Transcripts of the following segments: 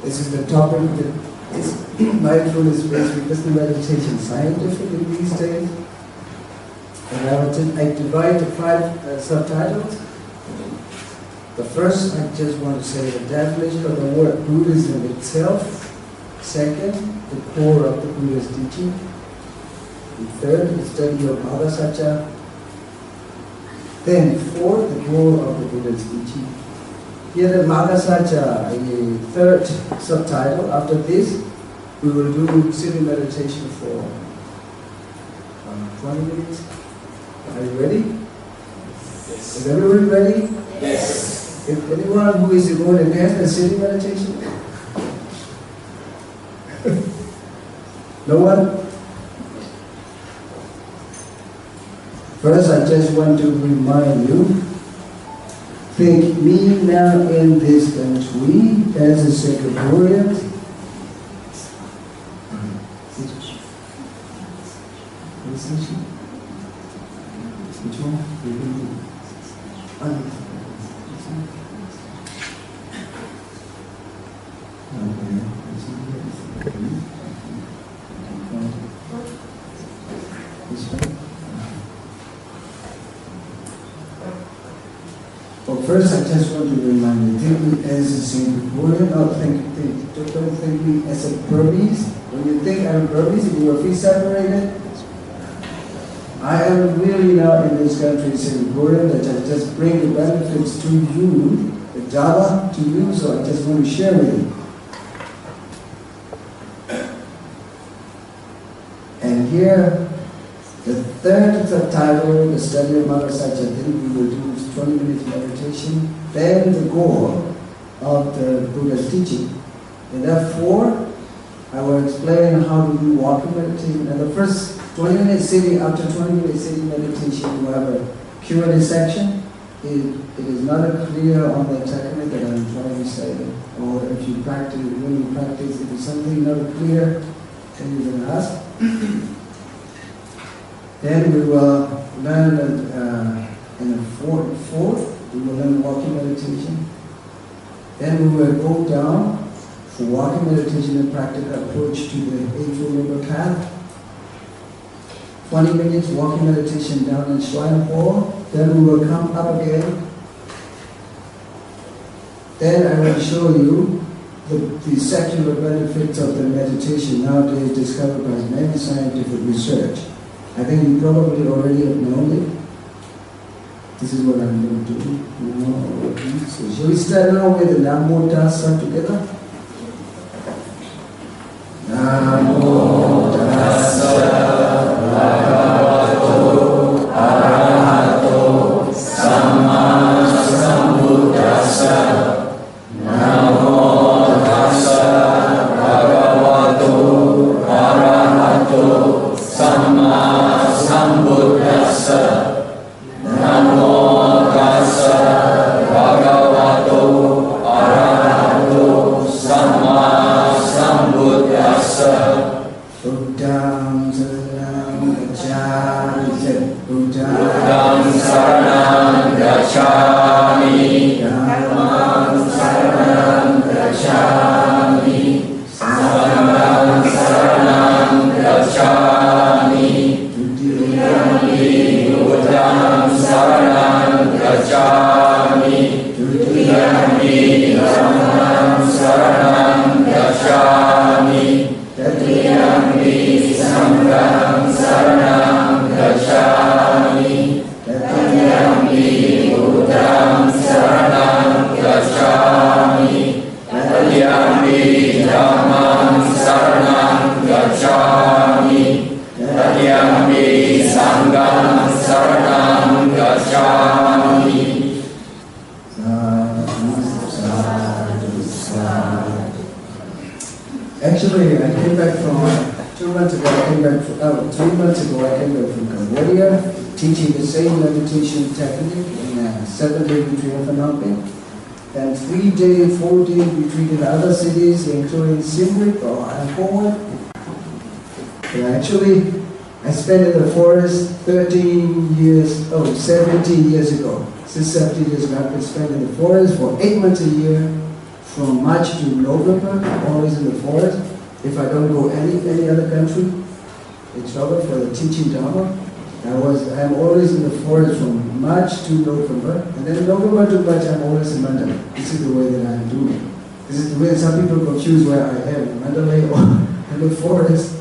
This is the topic that is mindfulness-based Vipassana meditation scientific in these days. And I divide the 5 subtitles. The first, I just want to say the definition of the word Buddhism itself. Second, the core of the Buddha's teaching. And third, the study of Mahasacca. Then fourth, the goal of the Buddha's teaching. Here the Mahasacca, a third subtitle. After this, we will do sitting meditation for 20 minutes. Are you ready? Yes. Is everybody ready? Yes. If anyone who is going against the sitting meditation? No one? First, I just want to remind you, think me now in this country as a Singaporean. Which one? Well, first I just want to remind you, think me as a Singaporean, don't think me as a Burmese. When you think I'm Burmese, if you are free separated, I am really now in this country Singaporean, that I just bring the benefits to you, the Dhamma to you, so I just want to share with you. And here, the third subtitle, the study of Mahasacca, then we will do 20 minutes meditation, then the goal of the Buddha's teaching. And therefore, I will explain how to do walking meditation. And the first 20 minutes sitting, after 20 minutes sitting meditation, you have a Q&A section. It is not clear on the technique that I'm trying to say, or if you practice, when you practice, if it's something not clear, then you can ask. Then we will learn in the fourth, we will learn walking meditation. Then we will go down for walking meditation and practical approach to the Eightfold Noble Path. 20 minutes walking meditation down in Shrine Hall. Then we will come up again. Then I will show you the secular benefits of the meditation nowadays discovered by many scientific research. I think you probably already have known it. This is what I'm going to do. So shall we start now with the Namo Tassa together? Namo Tassa Bhagavato Arahato Samma Sambuddhassa. Namo Tassa Bhagavato Arahato Samma Sambuddhassa. Namo Tassa Bhagavato Arahato Samma Sambuddhassa. Buddham Saranam Gacchami. Buddham Saranam Gacchami. Dhammam Saranam Gacchami. Sangham Saranam Gacchami. Tutiyampi Buddham Saranam Gacchami. Tutiyampi Dhammam Saranam Gacchami. Tatiyampi Sangham Saranam Gacchami. Tatiyampi Buddham Saranam Gacchami. Tatiyampi Dhammam Saranam Gacchami. Tatiyampi Sangham Saranam Gacchami. Actually, I came back from 2 months ago. 3 months ago, I came back from Cambodia, teaching the same meditation technique in a 7-day retreat in Phnom Penh. And 3-day, 4-day retreat in other cities, including Siem Reap or Angkor. Actually, I spent in the forest 17 years ago. Since 17 years ago, I've been spending in the forest for 8 months a year, from March to November, always in the forest. If I don't go any other country, I travel for the teaching Dhamma. I'm always in the forest from March to November, and then November to March I'm always in Mandalay. This is the way that I'm doing. This is the way some people confuse where I am, in Mandalay or in the forest.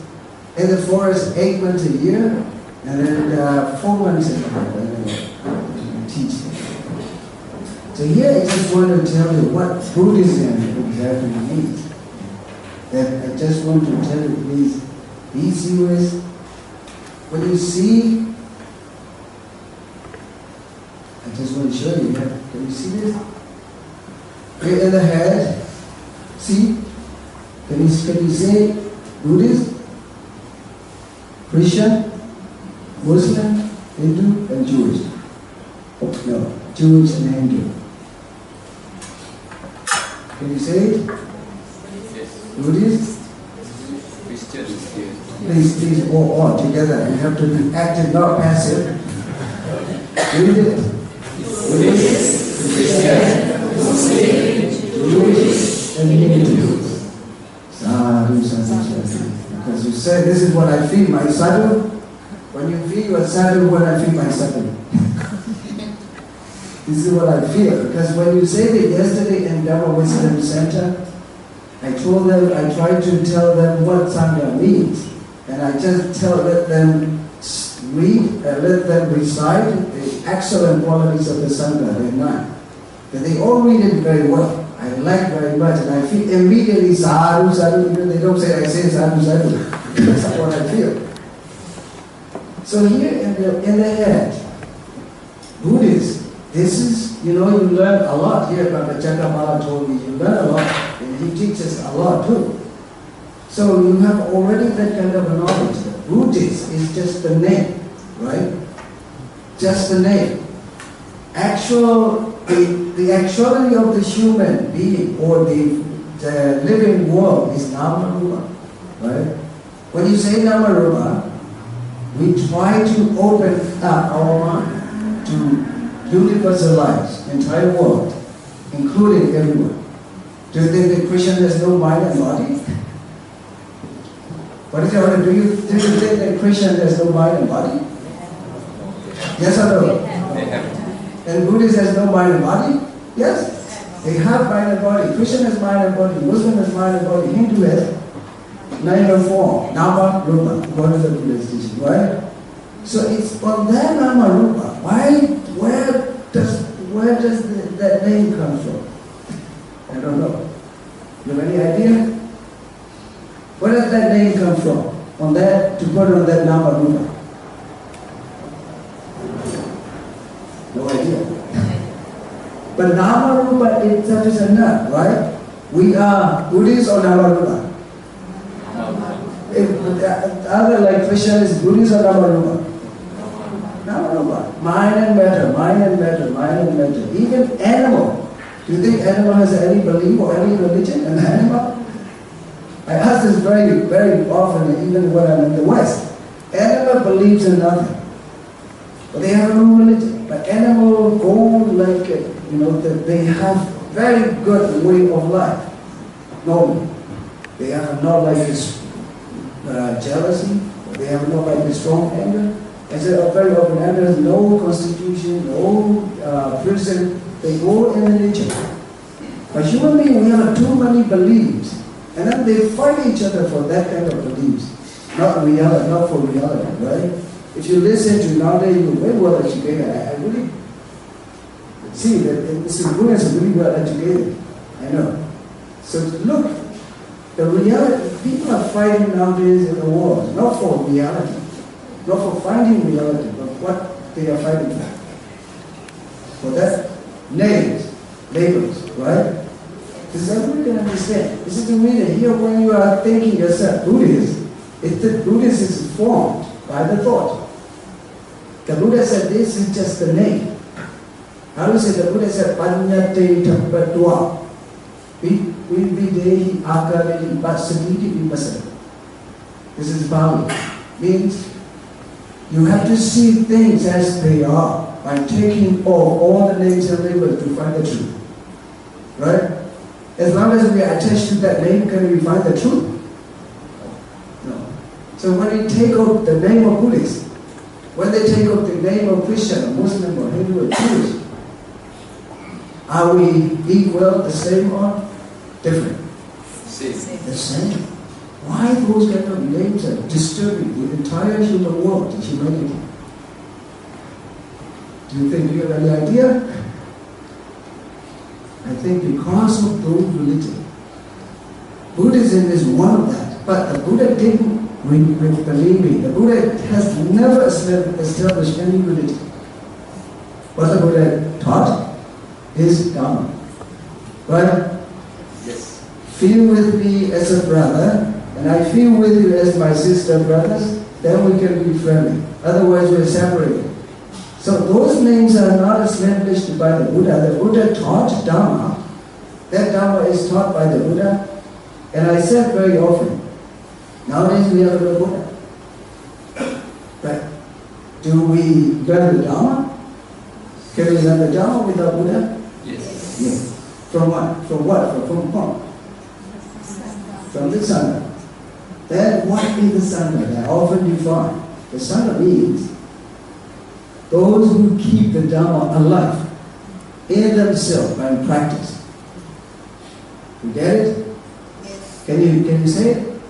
In the forest 8 months a year, and then 4 months a year, and then teach. So here I just want to tell you what Buddhism exactly means. That I just want to tell you, please, be serious. When you see, I just want to show you, can you see this? Here in the head, see? Can you say Buddhist, Christian, Muslim, Hindu, and Jewish? No, Jewish and Hindu. Can you say it? Yes. Buddhist? Christians, yes. Please, all together. You have to be active, not passive. Read it. Buddhist, Christian, Muslim, Jewish, and Hindu. Sadhu, sadhu, sadhu. Because you said, this is what I feel, my sadhu. When you feel your sadhu, what I feel my sadhu. This is what I feel. Because when you said it yesterday in Dhamma Wisdom Center, I tried to tell them what Sangha means. And I just let them read, let them recite the excellent qualities of the Sangha, they're nine. And they all read it very well. I like very much, and I feel immediately sadhu, sadhu, even they don't say I say sadhu, sadhu. That's what I feel. So here in the head, Buddhist, this is, you learn a lot here. Bhante Chakrapala told me, you learn a lot, and he teaches a lot too. So you have already that kind of a knowledge. Buddhist is just the name, right? Just the name. The actuality of the human being or the living world is Nama Rupa, right? When you say Nama Rupa, we try to open up our mind to universalize the entire world, including everyone. Do you think that Krishna has no mind and body? What is your, do you think that Krishna has no mind and body? Yes or no? And Buddhist has no mind and body? Yes. They have mind and body. Christian has mind and body. Muslim has mind and body. Hindu has neither form. Nama Rupa. According to the Buddhist teaching, right? So it's on that Nama Rupa. Where does that name come from? I don't know. You have any idea? Where does that name come from? On that, to put on that Nama Rupa? No idea. But Nama Rupa itself is enough, right? We are Buddhists or Nama Rupa? If other like Krishna is Buddhist or Nama Rupa? Nama Rupa. Mind and matter, mind and matter, mind and matter. Even animal. Do you think animal has any belief or any religion? An animal? I ask this very, very often, even when I'm in the West. Animal believes in nothing. But they have no religion. But animal go like, they have very good way of life. Normally. They have not like this jealousy. They have not like this strong anger. As a very open anger, there's no constitution, no prison. They go in the nature. But human beings, we have too many beliefs. And then they fight each other for that kind of beliefs. Not reality, not for reality, right? If you listen to nowadays, you're very well educated. I really see that Mr. Buddha is really well educated. I know. So look, the reality, people are fighting nowadays in the world, not for reality, not for finding reality, but what they are fighting for. For that, names, labels, right? This is everyone can understand. This is the reason here when you are thinking yourself Buddhist, Buddhist is formed by the thought. The Buddha said this is just the name. How do you say the Buddha said Panyate Tapatwa Vividehi Akarehi Vasaniti Vipassana. This is Bali. Means you have to see things as they are by taking all the names and labels to find the truth. Right? As long as we are attached to that name, can we find the truth? No. So when we take out the name of Buddhist, when they take out the name of Christian, or Muslim, or Hindu, or Jewish, are we equal, the same, or different? Same. The same. Why those kind of names are disturbing the entire human world, the humanity? Do you think you have any idea? I think because of those religions. Buddhism is one of that. But the Buddha didn't, believe me, the Buddha has never established any religion. What the Buddha taught is Dhamma. But Yes. feel with me as a brother, and I feel with you as my sister brothers, then we can be friendly. Otherwise we're separated. So those names are not established by the Buddha. The Buddha taught Dhamma. That Dhamma is taught by the Buddha. And I said very often, nowadays we have a Buddha. But do we learn the Dhamma? Can we learn the Dhamma without Buddha? Yes. Yes. From what? From what? From whom? From the Sangha. Then what is the Sangha? I often define. The Sangha means those who keep the Dhamma alive in themselves by practice. You get it? Yes. Can you say it?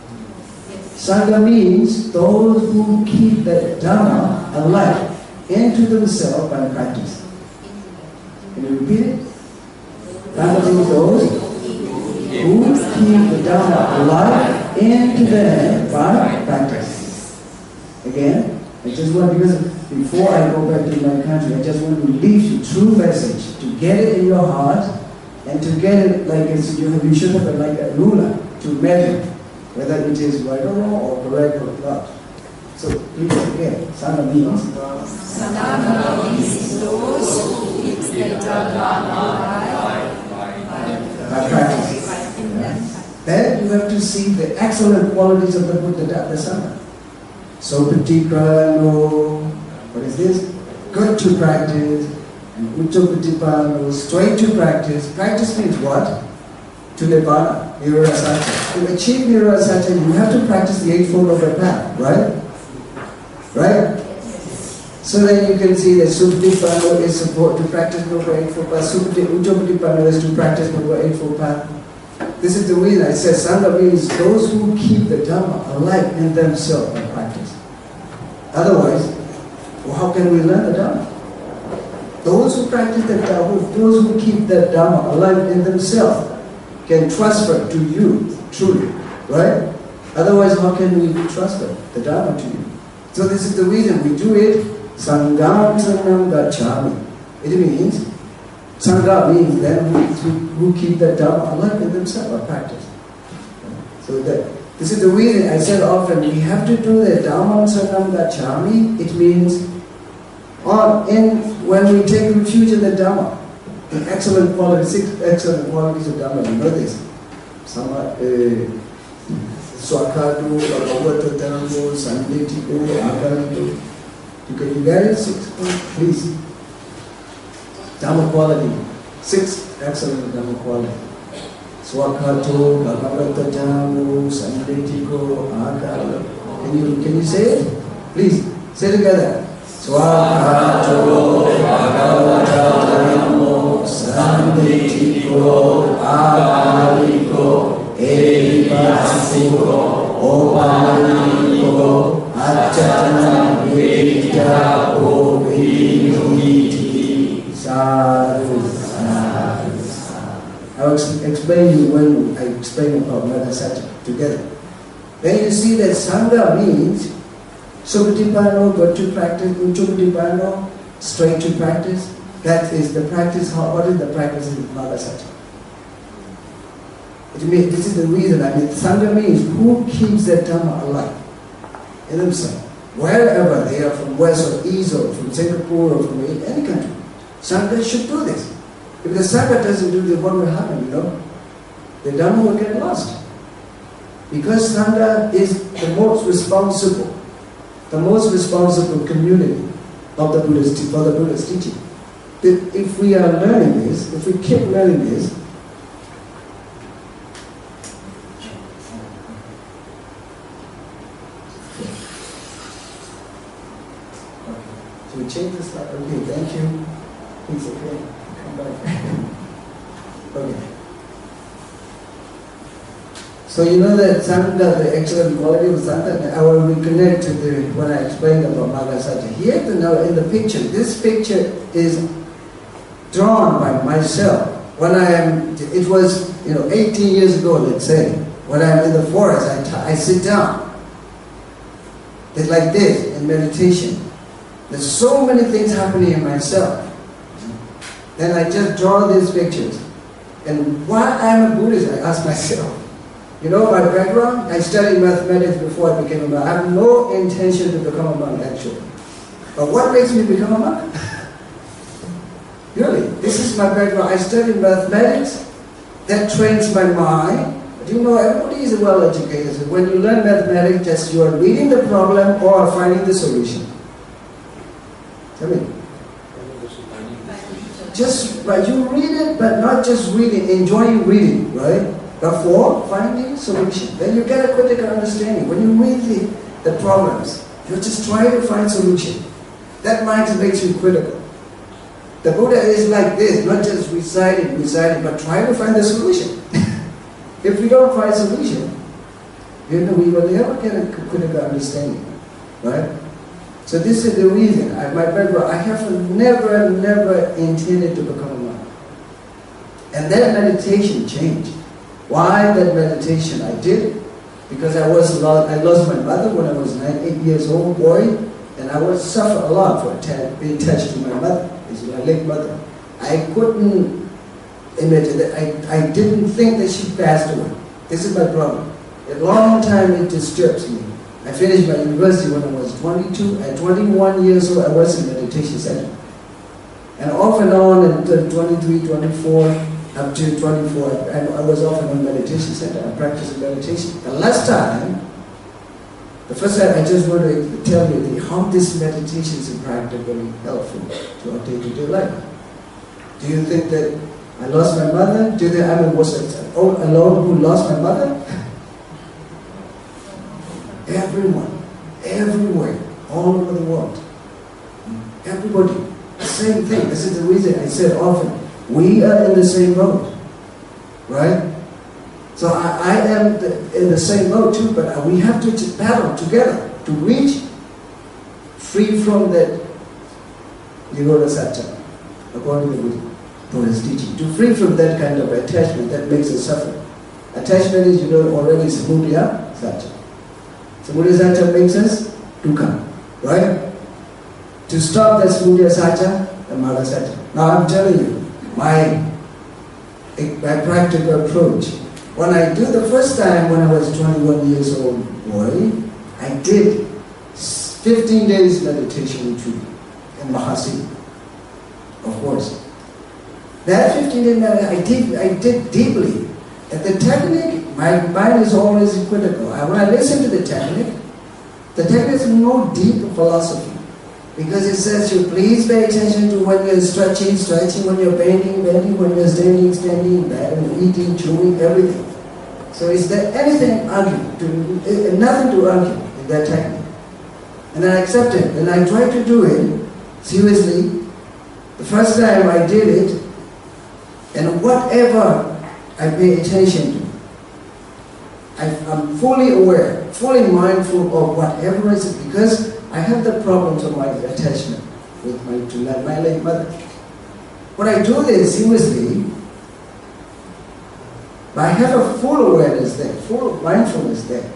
Sangha means those who keep the Dhamma alive into themselves by practice. Can you repeat it? Sangha means those who keep the Dhamma alive into them by practice. Again, I just want, because before I go back to my country, I just want to leave you true message, to get it in your heart, and to get it like it's, you should have it like a ruler to measure whether it is right or wrong or correct or not. So please again, Sangha means Sangha means those who keep the Dhamma by practice. Then you have to see the excellent qualities of the Buddha, the Sangha. So Patikrano, what is this? Good to practice, and Uttapatipano, straight to practice. Practice means what? To Nibbana, Nirvana. To achieve Nirvana, you have to practice the Eightfold of the Path, right? Right? So then you can see that Supatipano is support to practice Noble Eightfold Path. Uttapatipano is to practice Noble Eightfold Path. This is the reason I said Sangha means those who keep the Dhamma alive in themselves by practice. Otherwise, well, how can we learn the Dhamma? Those who practice the Dhamma, those who keep the Dhamma alive in themselves, can transfer to you, truly, right? Otherwise, how can we transfer the Dhamma to you? So this is the reason we do it, Sangham Sanam Gacchami. It means, Sangha means them who keep the Dhamma alive in themselves by practice. So this is the reason I said often, we have to do the Dhammam Saranam Gacchami. It means, when we take refuge in the Dhamma, the excellent qualities, 6 excellent qualities of Dhamma, you know this. Swakadu, Avatatambo, Sanditiko, Akaranto. You get it? 6, please. Dhamma quality. 6 excellent Dhamma quality. Swakato, Bhagavatajamu, Sanditiko, Akara. Can you say it? Please, say together. Swakato, Bhagavatajamu, Sanditiko, Akariko, Evipasiko, Opaniko, Achatana, Vedita, Ovinuniti, Sadhu, Sadhu. I'll explain you when I explain about Madhasati together. Then you see that Sangha means Supatipano, good to practice, Uttapatipano, straight to practice. That is the practice. What is the practice in Madhasati? This is the reason. Sangha means who keeps their Dhamma alive in themselves. Wherever they are, from west or east or from Singapore or from any country. Sangha should do this. If the Sangha doesn't do this, what will happen, you know? The Dhamma will get lost. Because Sangha is the most responsible community of the Buddhist, for the Buddha's teaching. If we are learning this, if we keep learning this, We change the slide. Okay, thank you. It's okay. Come back. Okay. So you know that Sangha, the excellent quality of Sangha, I will reconnect to when I explained about Mangala. Here in the picture, this picture is drawn by myself. When it was 18 years ago, let's say, when I'm in the forest, I sit down. It's like this, in meditation. There's so many things happening in myself. Then I just draw these pictures. And why I'm a Buddhist, I ask myself. You know my background? I studied mathematics before I became a monk. I have no intention to become a monk, actually. But what makes me become a monk? Really, this is my background. I studied mathematics. That trains my mind. But you know, everybody is well educated. So when you learn mathematics, just you are reading the problem or finding the solution. Tell me. Just, but you read it, but not just reading, enjoying reading, right? But for finding solution. Then you get a critical understanding. When you read the problems, you just try to find solution. That mind makes you critical. The Buddha is like this, not just reciting, but try to find the solution. If we don't find solution, we will never get a critical understanding, right? So this is the reason. My background, I have never intended to become a monk. And that meditation changed. Why that meditation? I did because I lost my mother when I was 8 years old boy, and I was suffer a lot for being attached to my mother. It's my late mother. I couldn't imagine that. I didn't think that she passed away. This is my problem. A long time it disturbs me. I finished my university when I was 22. At 21 years old, I was in meditation center. And off and on until 23, 24, up to 24, and I was off in a meditation center. I practiced meditation. The last time, the first time, I just want to tell you how this meditation is practically helpful to our day-to-day life. Do you think that I lost my mother? Do you think I was alone who lost my mother? Everyone, everywhere, all over the world. Everybody, the same thing. This is the reason I said often, we are in the same boat, right? So I am in the same boat too, but we have to battle together to reach free from that Nirodha Satya, according to the Buddha's teaching. To free from that kind of attachment that makes us suffer. Attachment is, already Samudaya Satya. Samudaya Satya makes us dukkha, right? To stop that Samudaya Satya, the Mala Satya. Now I'm telling you, my practical approach. When I do the first time when I was 21 years old boy, I did 15 days meditation retreat in Mahasi, of course. That 15 days meditation I did deeply. And the technique, my mind is always critical. When I listen to the technique is no deep philosophy. Because it says you please pay attention to when you're stretching, when you're bending, when you're standing, eating, chewing, everything. So is there anything nothing to argue in that technique? And I accept it, and I try to do it seriously. The first time I did it, and whatever I pay attention to, I'm fully aware, fully mindful of whatever is it, because I have the problems of my attachment with my late mother. When I do this seriously, I have a full awareness there, full mindfulness there.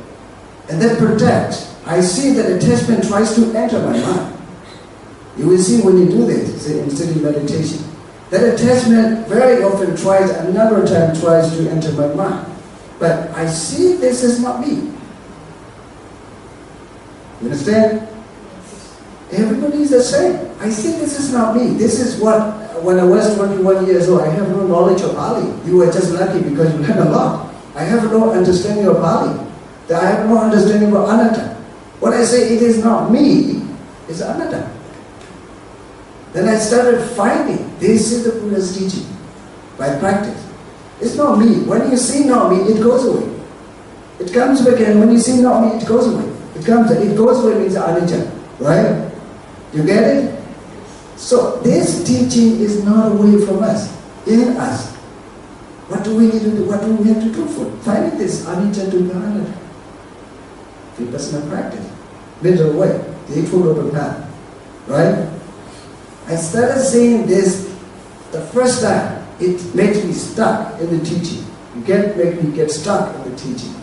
And that protects. I see that attachment tries to enter my mind. You will see when you do this, in sitting meditation. That attachment very often a number of times tries to enter my mind. But I see this is not me. You understand? Everybody is the same. I see this is not me. This is what, when I was 21 years old, I have no knowledge of Pali. You were just lucky because you learned a lot. I have no understanding of Pali. I have no understanding of anatta. When I say it is not me, it's anatta. Then I started finding, this is the Buddha's teaching, by practice. It's not me. When you see not me, it goes away. It comes back again. When you see not me, it goes away. It goes away means anicca, right? You get it? So this teaching is not away from us, in us. What do we need to do? What do we have to do for it? Finding this anicca dukkha Vipassana practice. Middle way, the Eightfold Noble Path. Right? I started saying this the first time. It makes me stuck in the teaching. Make me get stuck in the teaching.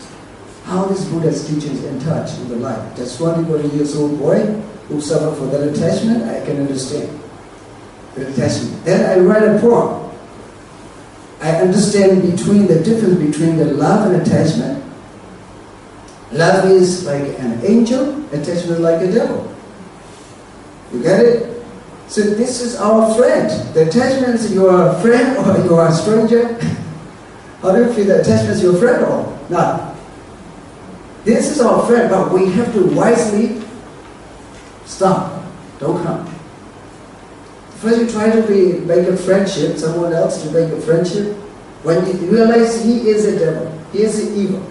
How this Buddha's teaching is in touch with the life. Just 20 years old boy who suffered for that attachment, I can understand. The attachment. Then I write a poem. I understand the difference between the love and attachment. Love is like an angel, attachment is like a devil. You get it? So this is our friend. The attachment is your friend or you are a stranger. How do you feel the attachment is your friend or not? This is our friend, but we have to wisely stop. Don't come. First you try to make a friendship, someone else to make a friendship. When you realize he is a devil, he is evil.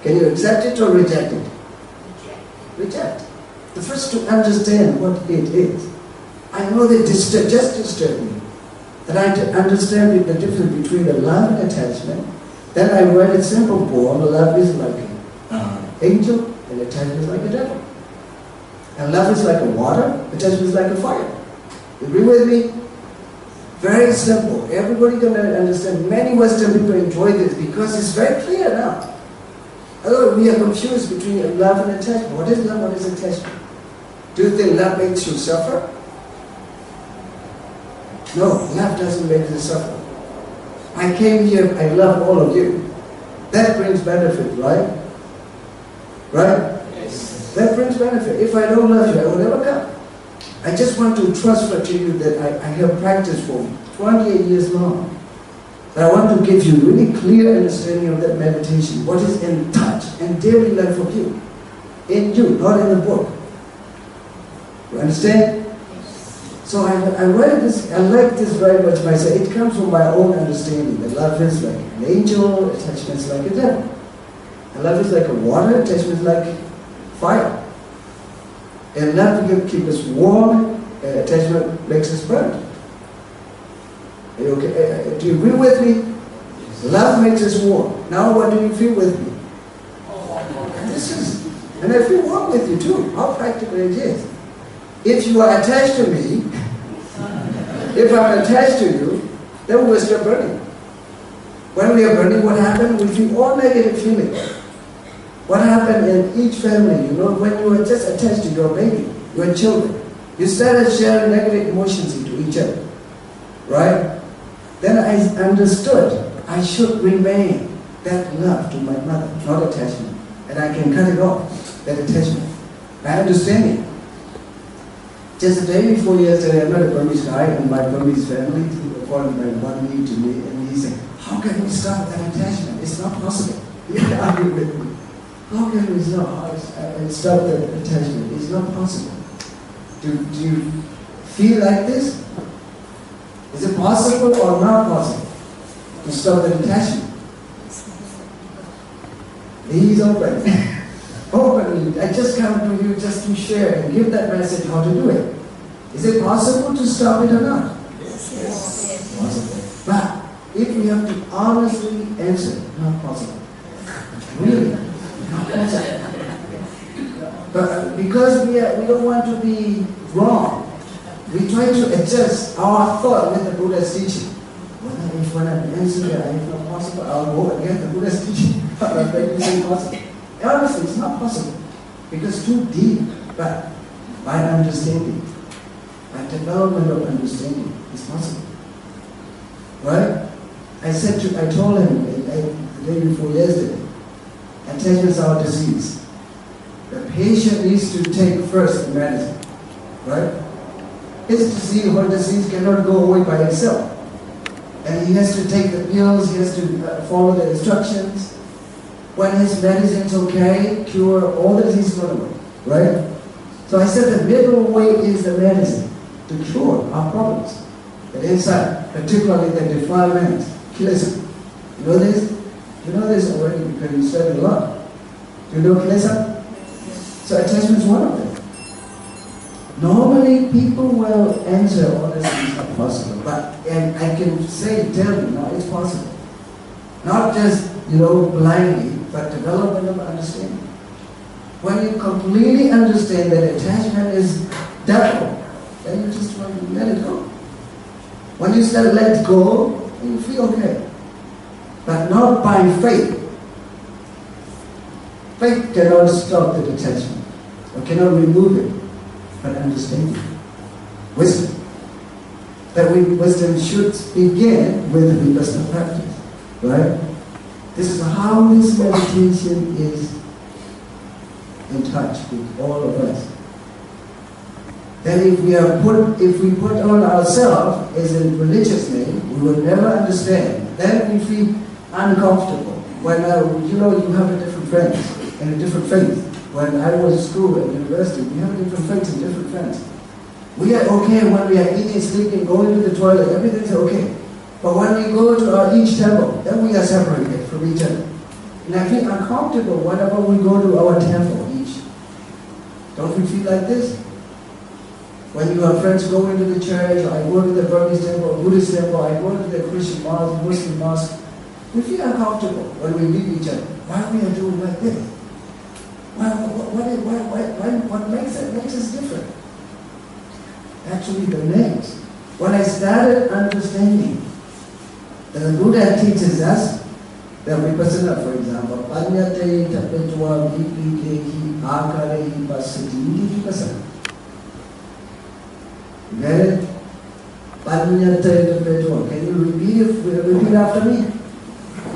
Can you accept it or reject it? Reject. The first to understand what it is. I know that just disturb me. That I understand the difference between the love and attachment. Then I write a simple poem. Love is like an angel and attachment is like a devil. And love is like a water, attachment is like a fire. You agree with me? Very simple. Everybody can understand. Many Western people enjoy this because it's very clear now. Otherwise, we are confused between love and attachment. What is love? What is attachment? Do you think love makes you suffer? No, love doesn't make you suffer. I came here, I love all of you. That brings benefit, right? Right? Yes. That brings benefit. If I don't love you, I will never come. I just want to transfer to you that I have practiced for 28 years long. But I want to give you really clear understanding of that meditation. What is in touch and daily life of you. In you, not in the book. You understand? So I read this, I like this very much myself. It comes from my own understanding that love is like an angel, attachment is like a devil. And love is like a water, attachment is like fire. And love will keep us warm, attachment makes us burn. Are you okay? Do you agree with me? Love makes us warm. Now what do you feel with me? This is, and I feel warm with you too. How practical it is. If you are attached to me, if I'm attached to you, then we're still burning. When we are burning, what happened? We feel all negative feelings. What happened in each family, when you are just attached to your baby, your children, you started sharing negative emotions into each other, right? Then I understood I should remain that love to my mother, not attachment. And I can cut it off, that attachment. I understand it. Just a day before yesterday, I met a Burmese guy in my Burmese family. He reported my one knee to me, and he said, "How can we stop that attachment? It's not possible." He argued with me. How can we stop that attachment? It's not possible. Do you feel like this? Is it possible or not possible to stop that attachment? He's open. Openly, I just come to you just to share and give that message how to do it. Is it possible to stop it or not? Yes. Possible. But if we have to honestly answer, not possible. Really, not possible. But because we don't want to be wrong, we try to adjust our thought with the Buddha's teaching. If when I answer that it's not possible, I'll go against the Buddha's teaching. But it's impossible. Honestly, it's not possible because it's too deep. But by understanding, by development of understanding, it's possible. Right? I told him the day before yesterday, attachment is our disease. The patient needs to take first the medicine. Right? His disease, her disease cannot go away by itself. And he has to take the pills, he has to follow the instructions. When his medicine's okay, cure all the disease going away, right? So I said the middle way is the medicine to cure our problems. The inside, particularly the defilement, kilesa. You know this? You know this already because you studied a lot. Do you know kilesa? So attachment is one of them. Normally people will answer all this is not possible, but and I can tell you, no, it's possible. Not just, blindly, but development of understanding. When you completely understand that attachment is devil, then you just want to let it go. When you start let go, you feel okay. But not by faith. Faith cannot stop the detachment, or cannot remove it, but understanding. Wisdom. That wisdom should begin with the Vipassana practice. Right? This is how this meditation is in touch with all of us. Then if we put on ourselves as a religious name, we will never understand. Then we feel uncomfortable. When you have a different friends and a different faith. When I was in school and university, we have different faiths and different friends. We are okay when we are eating, sleeping, going to the toilet, everything's okay. But when we go to each temple, then we are separated from each other. And I feel uncomfortable whenever we go to our temple each. Don't we feel like this? When your friends go into the church, or I go to the Burmese temple, or Buddhist temple, I go to the Christian mosque, Muslim mosque, we feel uncomfortable when we meet each other. Why we are doing like this? What makes us different? Actually, the names. When I started understanding, the Buddha teaches us that Vipassana, for example, Panyate tapetwa vipikehi akarehi pasati Vipassana. You get it? Panyate tapetwa. Can you repeat after me?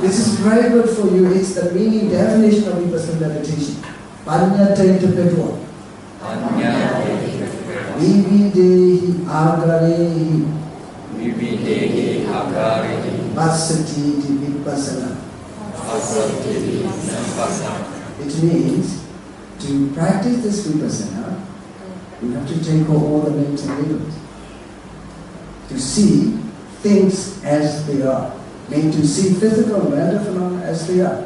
This is very good for you. It's the meaning, definition of Vipassana meditation. Panyate tapetwa. Vividehi agarehi Pasati Vipassana. It means to practice this Vipassana, you have to take all the names and labels. To see things as they are. Mean to see physical and mental phenomena as they are.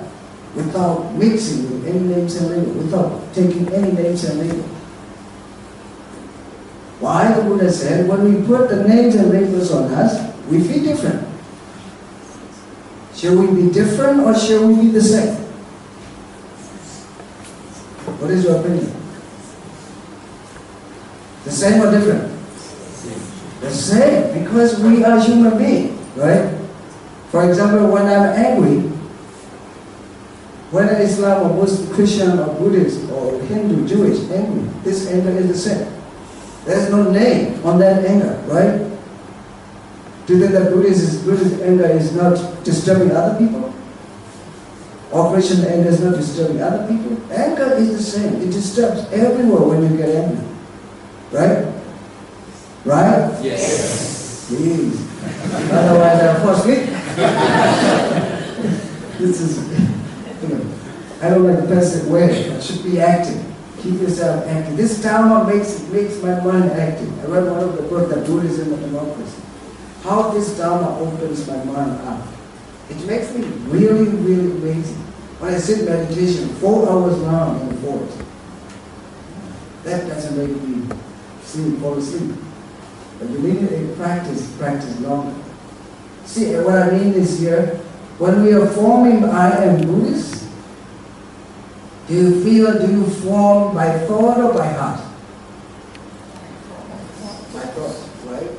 Without mixing with any names and labels. Without taking any names and labels. Why? The Buddha said, when we put the names and labels on us, we feel different. Shall we be different or shall we be the same? What is your opinion? The same or different? The same, because we are human beings, right? For example, when I'm angry, whether Islam or Muslim, Christian or Buddhist or Hindu, Jewish, angry, this anger is the same. There's no name on that anger, right? Do you think that Buddhist anger is not disturbing other people? Or Christian anger is not disturbing other people? Anger is the same. It disturbs everyone when you get angry. Right? Right? Yes. Please. Otherwise I'll fall asleep. This is, I don't like the passive way. It should be active. Keep yourself active. This Dhamma makes my mind active. I read one of the books, The Buddhism of Democracy. How this Dhamma opens my mind up. It makes me really, really amazing. When I sit meditation 4 hours long in the forest, that doesn't make me fall asleep. But you need to practice longer. See, what I mean is here, when we are forming I am Buddhist, do you form by thought or by heart? By thought, right?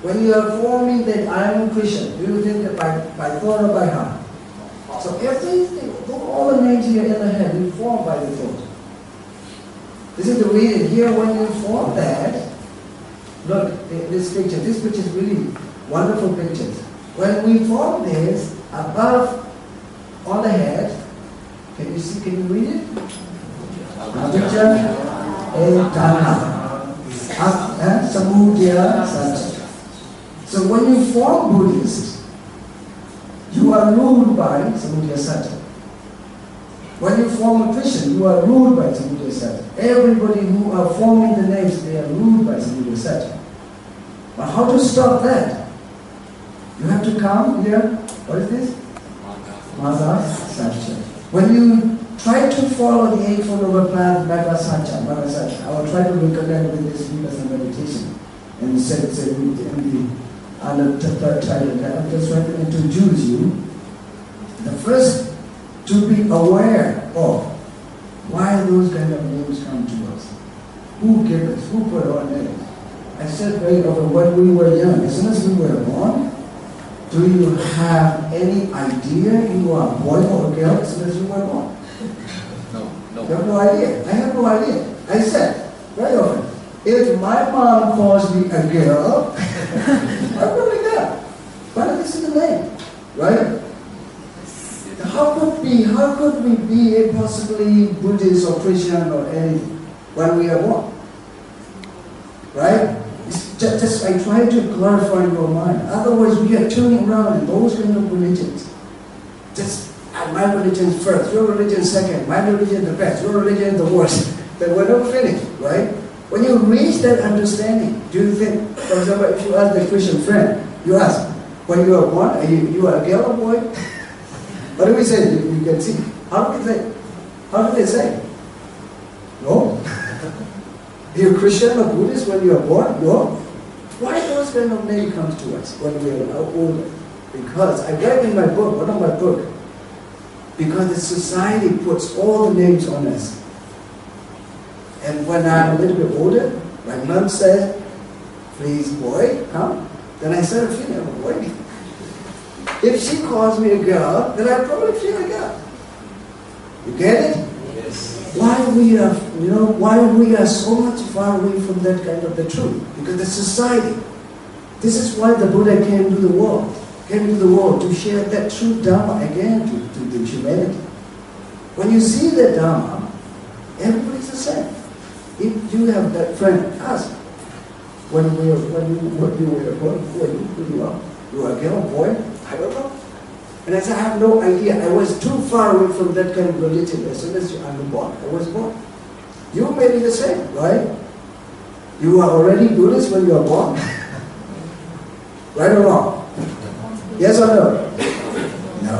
When you are forming that I am Christian, do you think that by thought or by heart? So everything, all the names here in the head, you form by the thought. This is the reason here when you form that, look, this picture is really wonderful pictures. When we form this, above on the head, can you read it? Avijja etana. Samudya Satya. So when you form Buddhist, you are ruled by Samudya Satya. When you form a Christian, you are ruled by Samudya Satya. Everybody who are forming the names, they are ruled by Samudya Satya. But how to stop that? You have to come here. What is this? Mangala Satya. When you try to follow the Eightfold Noble Path, Vipassana. I will try to reconnect with this Vipassana meditation. And said in the third title, I'm just trying to introduce you. The first, to be aware of why those kind of names come to us. Who gave us? Who put our names? I said very often, when we were young, as soon as we were born, do you have any idea you are a boy or a girl as soon as you were born? No. You have no idea. I have no idea. I said very often, if my mom calls me a girl, I'm probably a girl. But this is the name, right? How could we be a possibly Buddhist or Christian or anything when we are born? Right? It's just I try to clarify your mind. Otherwise, we are turning around in those kind of religions. Just my religion first, your religion second, my religion the best, your religion the worst. Then we're not finished, right? When you reach that understanding, do you think, for example, if you ask the Christian friend, you ask, when you are born, you are a girl or boy? What do we say? You can see. How do they say? No. You're Christian or Buddhist when you are born? No. Why those kind of names comes to us when we are older? Because I read in my book, one of my book, because the society puts all the names on us. And when I'm a little bit older, my mom said, please boy, come. Then I started feeling I'm a boy. If she calls me a girl, then I probably feel a girl. You get it? Yes. Why we are so much far away from that kind of the truth? Because the society. This is why the Buddha came to the world. Came to the world to share that true Dhamma again to the humanity. When you see the Dhamma, everybody's the same. If you have that friend, ask. When you are a girl, boy, I don't know. And I said, I have no idea. I was too far away from that kind of religion as soon as I was born. You may be the same, right? You are already Buddhist when you are born. Right or wrong? Yes or no? No.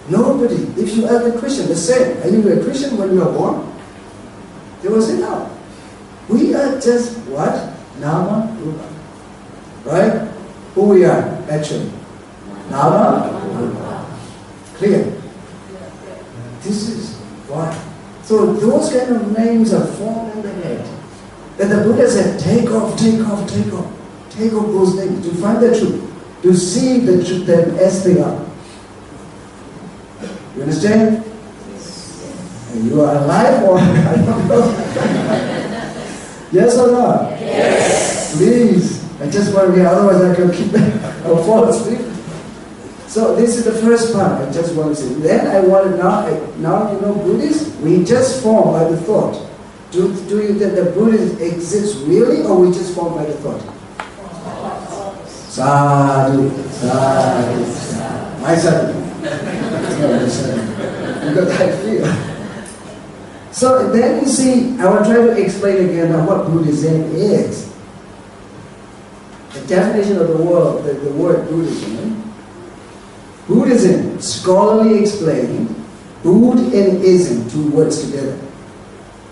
Nobody. If you are a Christian, the same. Are you a Christian when you are born? They will say no. We are just what? Nama Rupa. Right? Who we are, actually. Nama Rupa. Clear? This is why. So those kind of names are formed in the head. Then the Buddha said, take off. Take off those names. To find the truth. To see the truth as they are. You understand? And you are alive or I don't know. Yes or no? Yes. Please. I just want to hear, otherwise I can I'll fall asleep. So this is the first part I just want to say. Then I want to now Buddhists, we just form by the thought. Do you think the Buddhism exists really or we just form by the thought? Sadhu, sadhu, sadhu. My sadhu. Because I feel. So then you see, I will try to explain again what Buddhism is. The definition of the word Buddhism. Buddhism, scholarly explained, Bud and ism, two words together.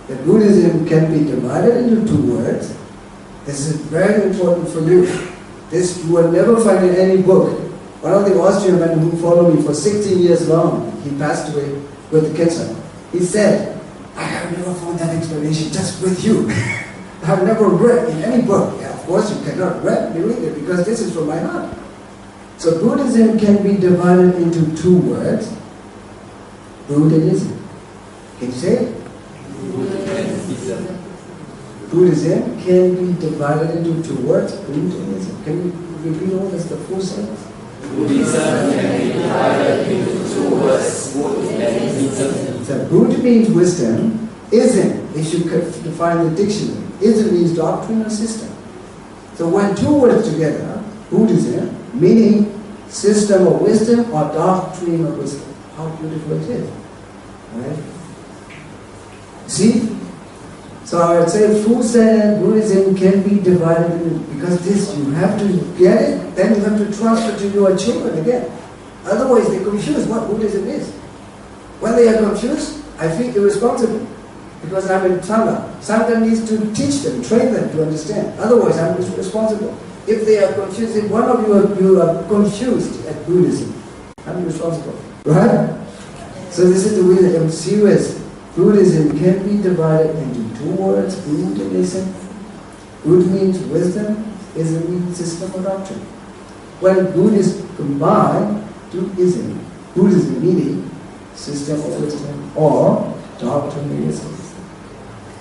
The Buddhism can be divided into two words. This is very important for you. This you will never find in any book. One of the Austrian men who followed me for 16 years long, he passed away with cancer. He said, I have never found that explanation just with you. I have never read in any book. Yeah, of course you cannot read it because this is from my heart. So Buddhism can be divided into two words. Buddhism. Can you say it? Buddhism can be divided into two words. Buddhism. Can you repeat all this, the full sentence? Buddhism can be divided into two words. Buddhism. So Buddha means wisdom. Ism, if you could define the dictionary, ism means doctrine or system. So when two words together, Buddhism, meaning system of wisdom or doctrine of wisdom. How beautiful it is. Right? See? So I would say Fusen Buddhism can be divided into, because this you have to get it, then you have to transfer to your children again. Otherwise they're confused what Buddhism is. When they are confused, I feel irresponsible because I'm in Sangha. Sangha needs to teach them, train them to understand. Otherwise, I'm responsible. If they are confused, if one of you are confused at Buddhism, I'm responsible, right? So this is the way that I'm serious. Buddhism can be divided into two words, Bud and Ism. Bud means wisdom, Ism means system or doctrine. When Bud is combined to Ism, Buddhism meaning system of wisdom or doctrine of wisdom.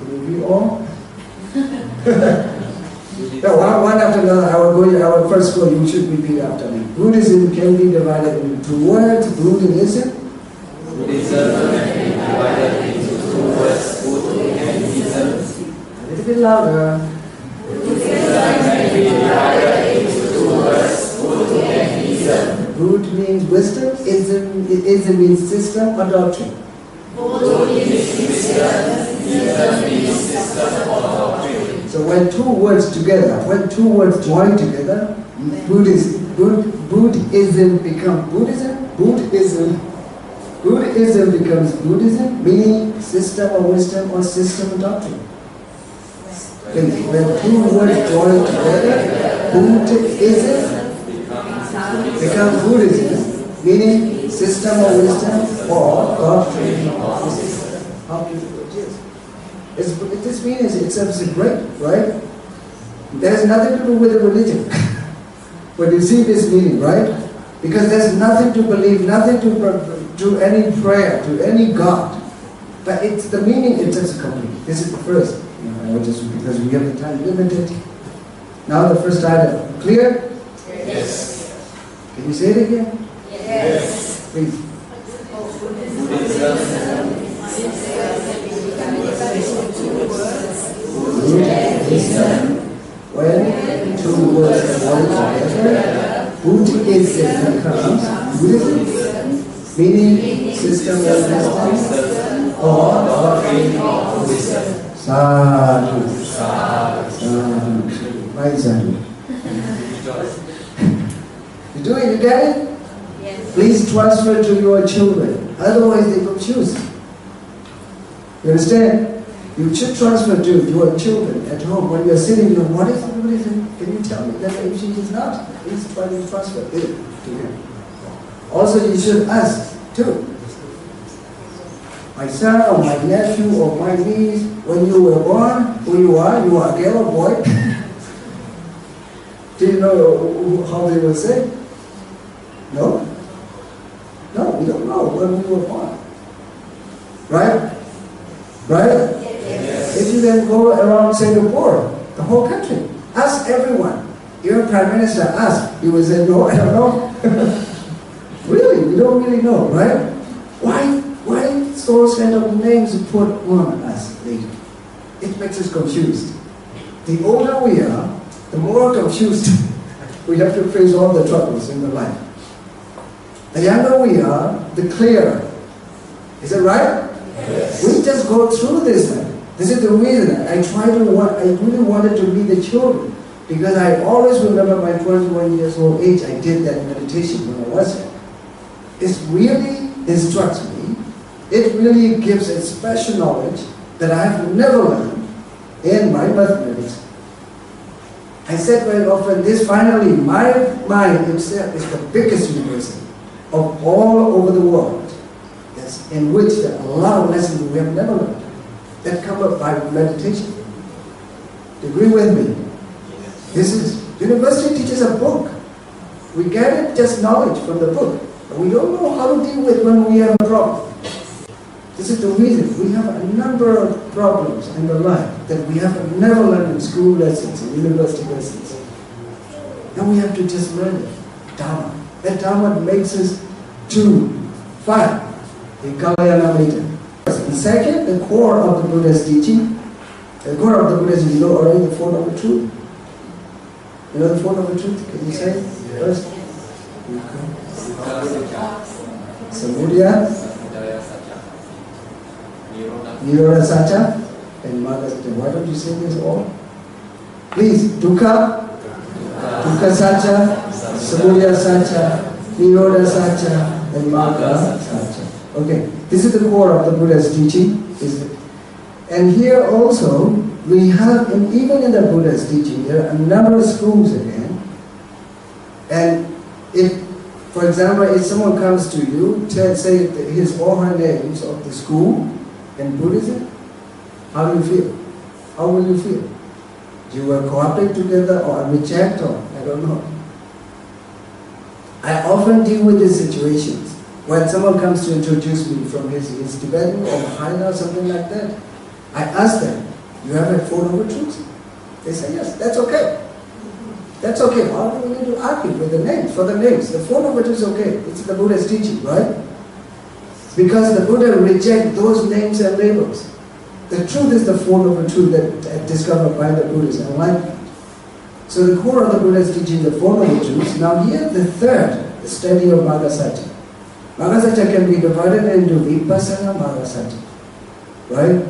Will we all? No, one after another, I will first go, you should repeat after me. Buddhism can be divided into two words, Bud and Ism. Buddhism can be divided into two words, Bud and Ism. A little bit louder. Buddhism can be divided into two words, Bud and Ism. Bud means wisdom, Ism means system or doctrine. Bud means wisdom, Ism means system or doctrine. So when two words join together, Buddhism becomes Buddhism, Buddhism becomes Buddhism, meaning system of wisdom or system of doctrine. When two words join together, Buddhism becomes Buddhism, meaning system of wisdom or doctrine of wisdom. How beautiful it is. This means it's great, right? There's nothing to do with the religion. When you see this meaning, right? Because there's nothing to believe, nothing to any prayer, to any God. But it's the meaning is just complete. This is the first. Just because we have the time limited. Now the first item. Clear? Yes. Can you say it again? Yes. Please. When two words join together, Buddhism becomes Buddhism, meaning system of wisdom or doctrine of wisdom. Sadhu. Sadhu. Right, Sadhu. You do it, you get it? Yes. Please transfer to your children, otherwise they confuse. You understand? You should transfer to your children at home. When you are sitting, what is Buddhism? Can you tell me? Then if she is not, please try to transfer it to him. Also, you should ask too. My son or my nephew or my niece, when you were born, who you are a girl or boy? Do you know how they will say? No? No, we don't know when we were born. Right? Right? Yes. If you then go around Singapore, the whole country, ask everyone. Even Prime Minister ask, he will say, no, I don't know. Really, we don't really know, right? Why those kind of names put on us later? It makes us confused. The older we are, the more confused we have to face all the troubles in the life. The younger we are, the clearer. Is it right? Yes. We just go through this. This is the reason I really wanted to meet the children, because I always remember my 21 years old age. I did that meditation when I was here. It really instructs me. It really gives a special knowledge that I have never learned in my mathematics. I said very often, this finally, my mind itself is the biggest university of all over the world. Yes, in which there are a lot of lessons we have never learned that come up by meditation. Do you agree with me? This is, university teaches a book. We get it just knowledge from the book, but we don't know how to deal with when we have a problem. This is the reason we have a number of problems in the life that we have never learned in school lessons, in university lessons. And we have to just learn it. Dhamma. That Dhamma makes us to fight the Kalyana Mita. And second, the core of the Buddha's teaching. The core of the Buddha's teaching, you know already the Four Noble Truth? You know the Four Noble Truth? Can you say it first? Samudaya, Nirodha Satya, and Mangala. Why don't you say this all? Please, Dukkha, Dukkha Satya, Samudaya Satya, Nirodha Satya, and Mangala Satya. Okay, this is the core of the Buddha's teaching. And here also, we have, even in the Buddha's teaching, there are a number of schools again. And if, for example, if someone comes to you, say his or her names of the school in Buddhism, how do you feel? How will you feel? You will cooperate together or reject, or I don't know. I often deal with these situations. When someone comes to introduce me from his Tibetan or Haida or something like that, I ask them, you have a Four Noble Truths? They say, yes, that's okay. That's okay. Why do we need to argue with the names, for the names? The Four Noble Truths is okay. It's the Buddha's teaching, right? Because the Buddha rejects those names and labels. The truth is the Four Noble Truths that discovered by the Buddhist enlightenment. So the core of the Buddha's teaching, the Four Noble Truths. Now here, the third, the study of Mangala. Mangala can be divided into Vipassana Mangala, right?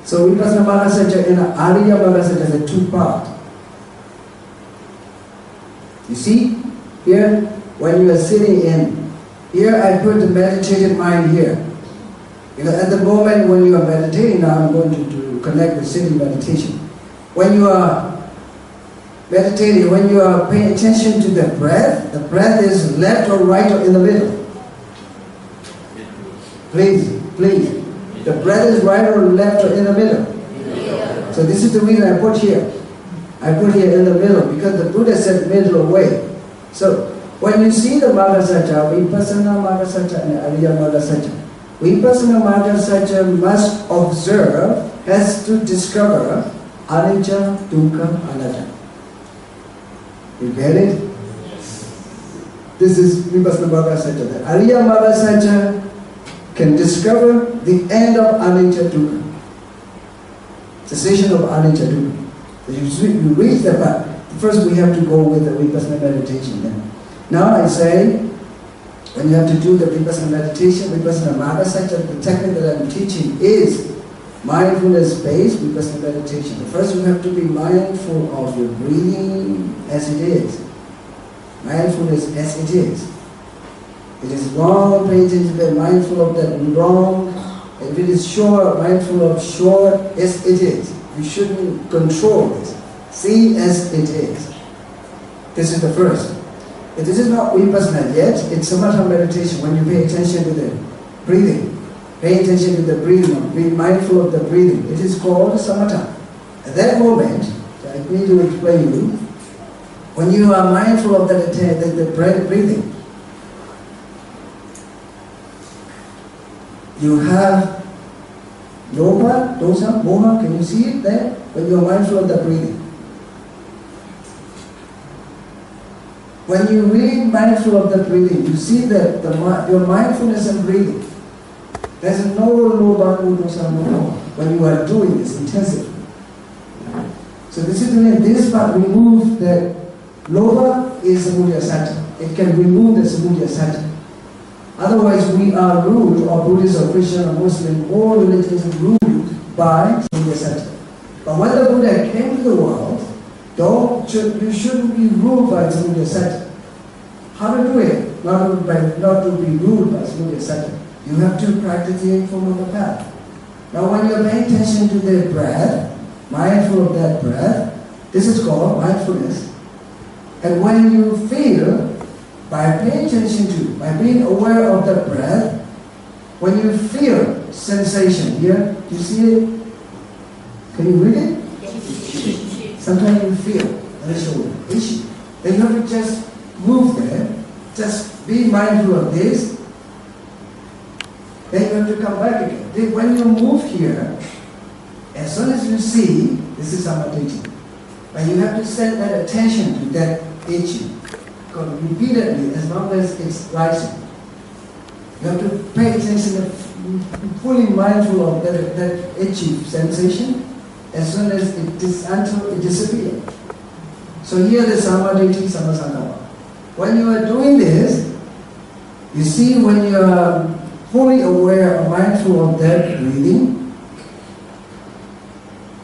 So Vipassana Mangala and Ariya Mangala is a two-part. You see, here, when you are sitting in, here I put the meditated mind here. You know, at the moment when you are meditating, now I'm going to connect with sitting meditation. When you are meditating, when you are paying attention to the breath is left or right or in the middle. Please, please. The breath is right or left or in the middle. So this is the reason I put here. I put here in the middle because the Buddha said middle way. So when you see the Mangala, Vipassana Mangala and Ariya Mangala, Vipassana Mangala must observe, has to discover anicca, dukkha, anatta. You get it? This is Vipassana Mangala. Ariya Mangala can discover the end of anicca, dukkha, cessation of anicca, dukkha. You reach that part. First we have to go with the Vipassana meditation then. Now I say, when you have to do the Vipassana meditation, Vipassana Mangala, the technique that I'm teaching is mindfulness-based Vipassana meditation. First you have to be mindful of your breathing as it is. Mindfulness as it is. It is wrong, pay attention to be mindful of that wrong. If it is short, mindful of short as it is. You shouldn't control this. See as it is. This is the first. If this is not Vipassana yet, it's samatha meditation when you pay attention to the breathing. Pay attention to the breathing, be mindful of the breathing. It is called samatha. At that moment, I need to explain you, when you are mindful of the breathing, you have Lobha, dosa, moha, can you see it there? When you are mindful of the breathing. When you really mindful of the breathing, you see that your mindfulness in breathing. There's no lobha, dosa, moha when you are doing this intensively. So this is when this part removes the lobha is samudaya sattva. It can remove the samudaya sattva. Otherwise, we are ruled, or Buddhist or Christian or Muslim, all religions are ruled by samudaya sattva. But when the Buddha came to the world, you shouldn't be ruled by samudaya sattva. How to do it? Not to be ruled by samudaya sattva. You have to practice the Eightfold Path. Now, when you are paying attention to the breath, mindful of that breath, this is called mindfulness. And when you feel, by paying attention to, by being aware of the breath, when you feel sensation here, do you see it? Can you read it? Yes. Sometimes you feel the shoulder, itchy. Then you have to just move there, just be mindful of this. Then you have to come back again. Then when you move here, as soon as you see, this is samadhi. But you have to set that attention to that itching. Repeatedly, as long as it's rising. You have to pay attention, fully mindful of that itchy sensation as soon as until it disappears. So here the samadhi, samasangama. When you are doing this, you see when you are fully aware or mindful of that breathing,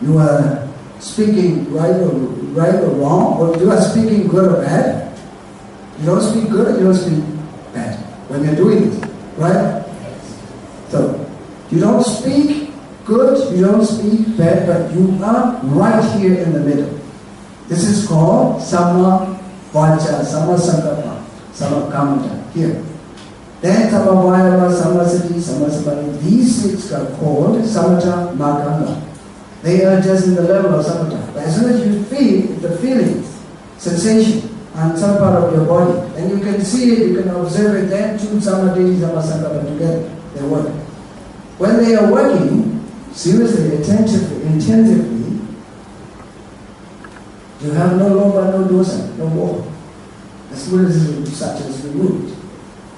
you are speaking right or wrong, or you are speaking good or bad. You don't speak good or you don't speak bad when you're doing it, right? So, you don't speak good, you don't speak bad, but you are right here in the middle. This is called Samma Vacha, Samma Sankappa, Samma Kamata, here. Then Samma Vayava, Samma Sati, Samma Samadhi. These 6 are called Samatha Mangala. They are just in the level of Samatha. But as soon as you feel the feelings, sensation, and some part of your body, and you can see it, you can observe it, then 2 Samadhi, Samma Sankappa together, they work. When they are working, seriously, attentively, intensively, you have no loba, no dosa, no more. As soon as such is removed.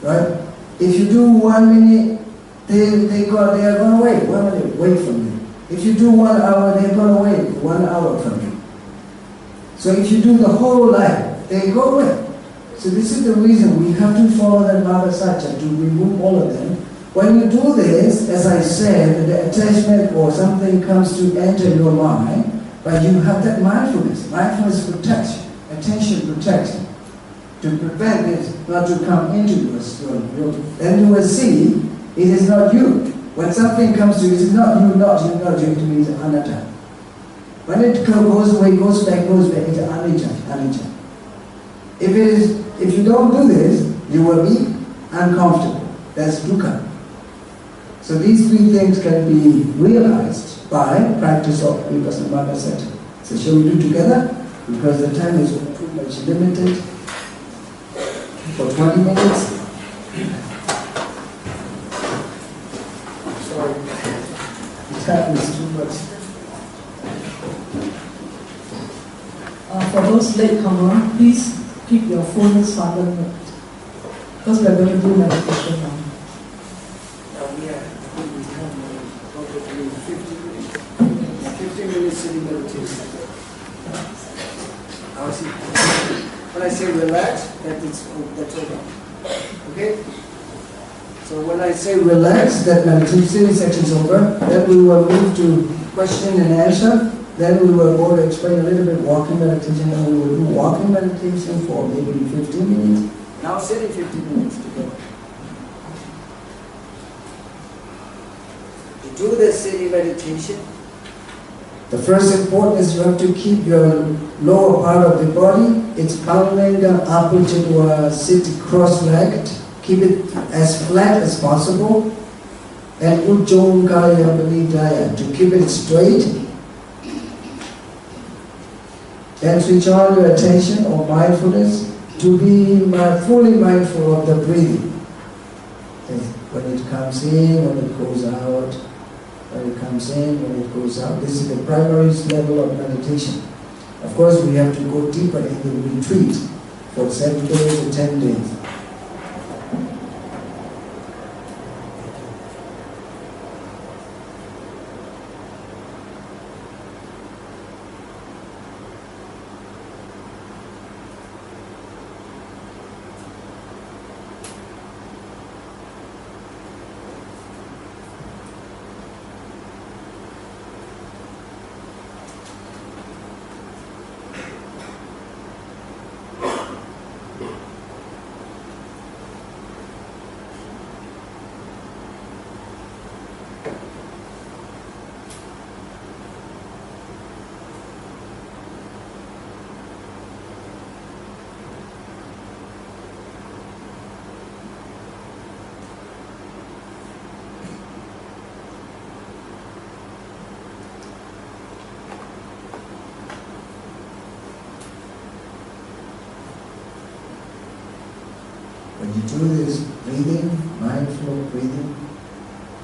Right? If you do 1 minute, they are going away. 1 minute away from you. If you do 1 hour, they are going away 1 hour from you. So if you do the whole life, they go away. So this is the reason we have to follow the Manga Satya to remove all of them. When you do this, as I said, the attachment or something comes to enter your mind, but you have that mindfulness. Mindfulness protects you. Attention protects you. To prevent it not to come into your soul. Then you will see it is not you. When something comes to you, it is not you, not you, not you. It means anatta. When it goes away, goes back, it is anicca. If you don't do this, you will be uncomfortable. That's dukkha. So these 3 things can be realized by practice of Vipassana Manga Satya. So shall we do together? Because the time is too much limited. For 20 minutes. Sorry, the time is too much. For those latecomers, please keep your phone silent mode, because we are going to do meditation now. Probably 15 minutes sitting meditation. When I say relax, that's over. Okay? So when I say relax, that meditation section is over. Then we will move to question and answer. Then we will go to explain a little bit walking meditation, and we will do walking meditation for maybe 15 minutes. Now sitting 15 minutes together. To do the sitting meditation, the first important is you have to keep your lower part of the body. It's Palananga Apujadwa, sit cross-legged. Keep it as flat as possible. And Ujjongkaya Balidaya, to keep it straight. And switch on your attention or mindfulness to be fully mindful of the breathing. When it comes in, when it goes out. When it comes in, when it goes out. This is the primary level of meditation. Of course, we have to go deeper in the retreat for 7 days or 10 days. When you do this breathing, mindful breathing,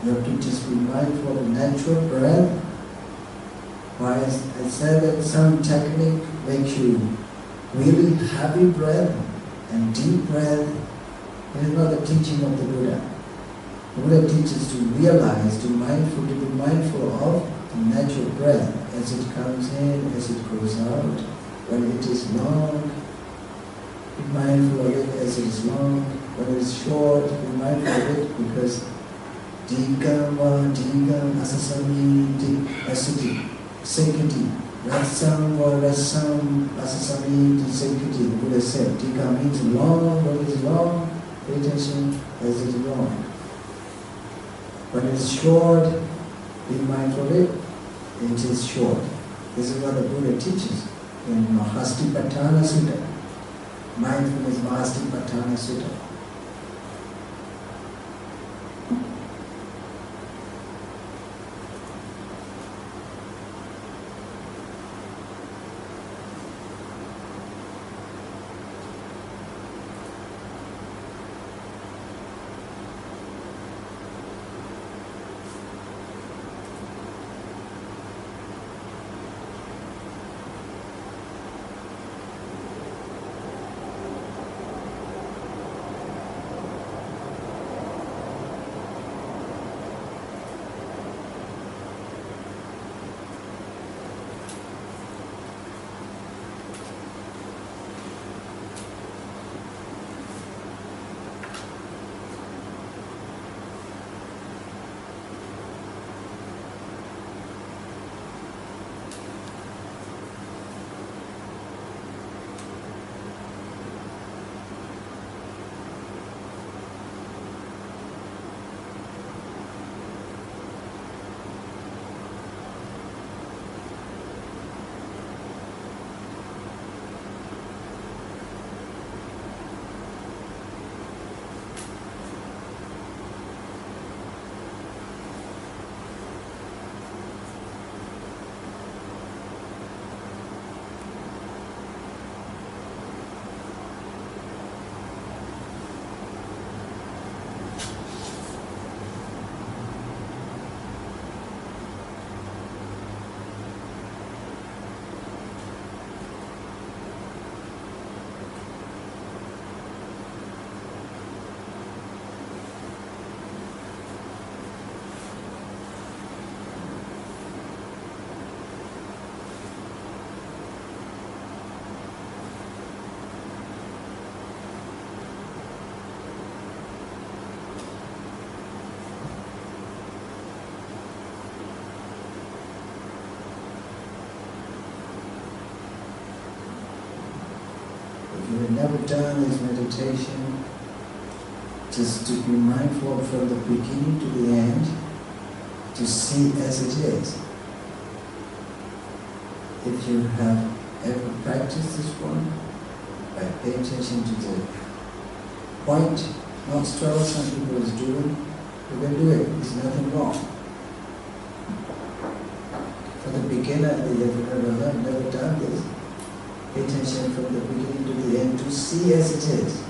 you have to just be mindful of natural breath. Why I said that some technique makes you really heavy breath and deep breath. It is not the teaching of the Buddha. The Buddha teaches to realize, to be mindful of the natural breath as it comes in, as it goes out. When it is long, be mindful of it as it is long. When it is short, be mindful of it because digam asasami asiti sekiti rasam rasam asasami sekiti. The Buddha said digam means long. When it is long, pay attention as it is long. When it's short, be mindful of it. It is short. This is what the Buddha teaches in Mahastipatthana Sutta. Mindfulness Mahastipatthana Sutta. You have never done this meditation, just to be mindful from the beginning to the end, to see as it is. If you have ever practiced this one, by paying attention to the point, not struggle some people is doing, you can do it, there's nothing wrong. For the beginner, they have never done this. Pay attention from the beginning to the end to see as it is.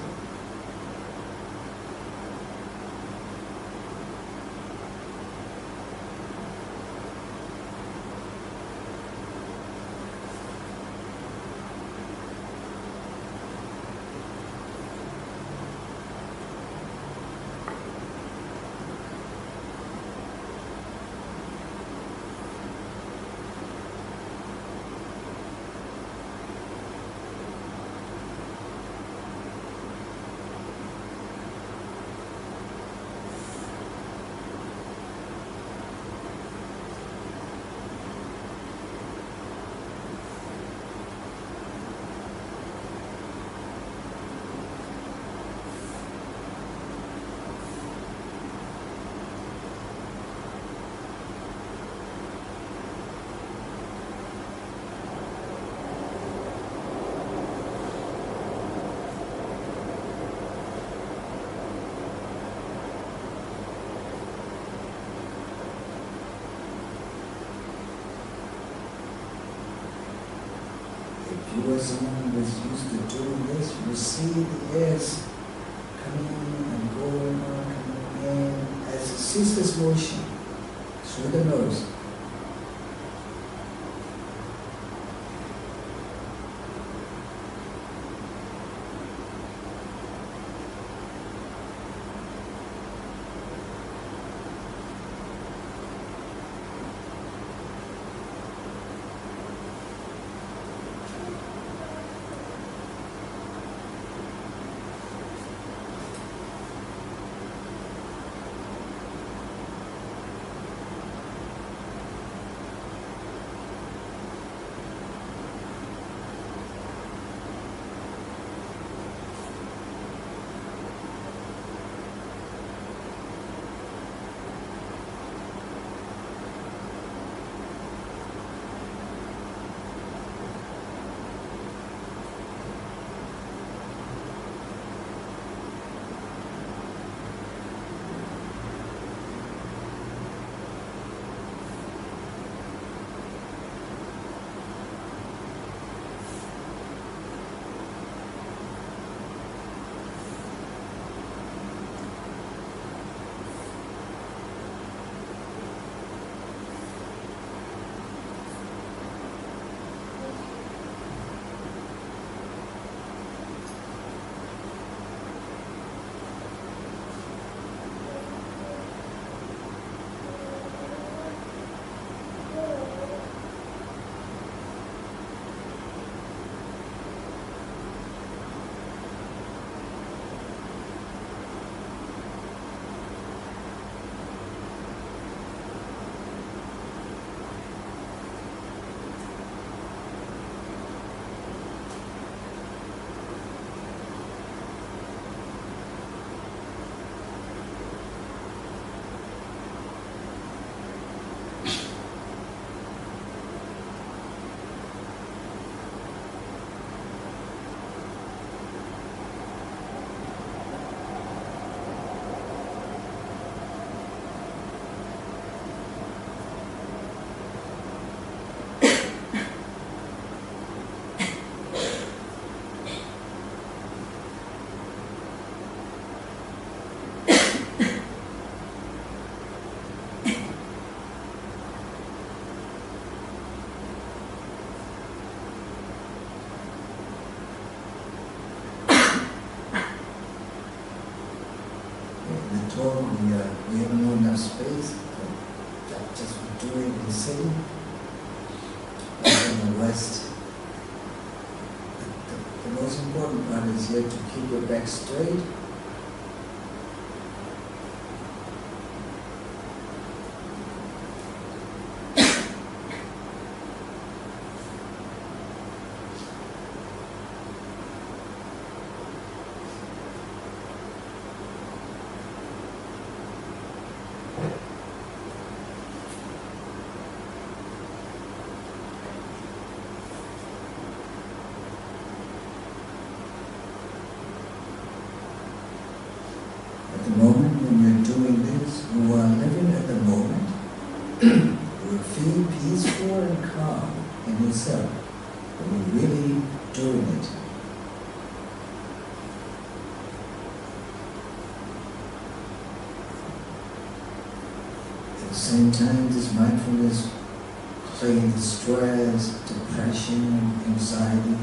If you are someone who is used to doing this, you see the airs coming and going on, coming in, as a ceaseless motion through the nose. told we have no enough space, so just do it in the city. But in the West, the most important part is here to keep your back straight. At the moment when you're doing this, you are living at the moment. You will feel peaceful and calm in yourself when you're really doing it. At the same time, this mindfulness clears the stress, depression, anxiety.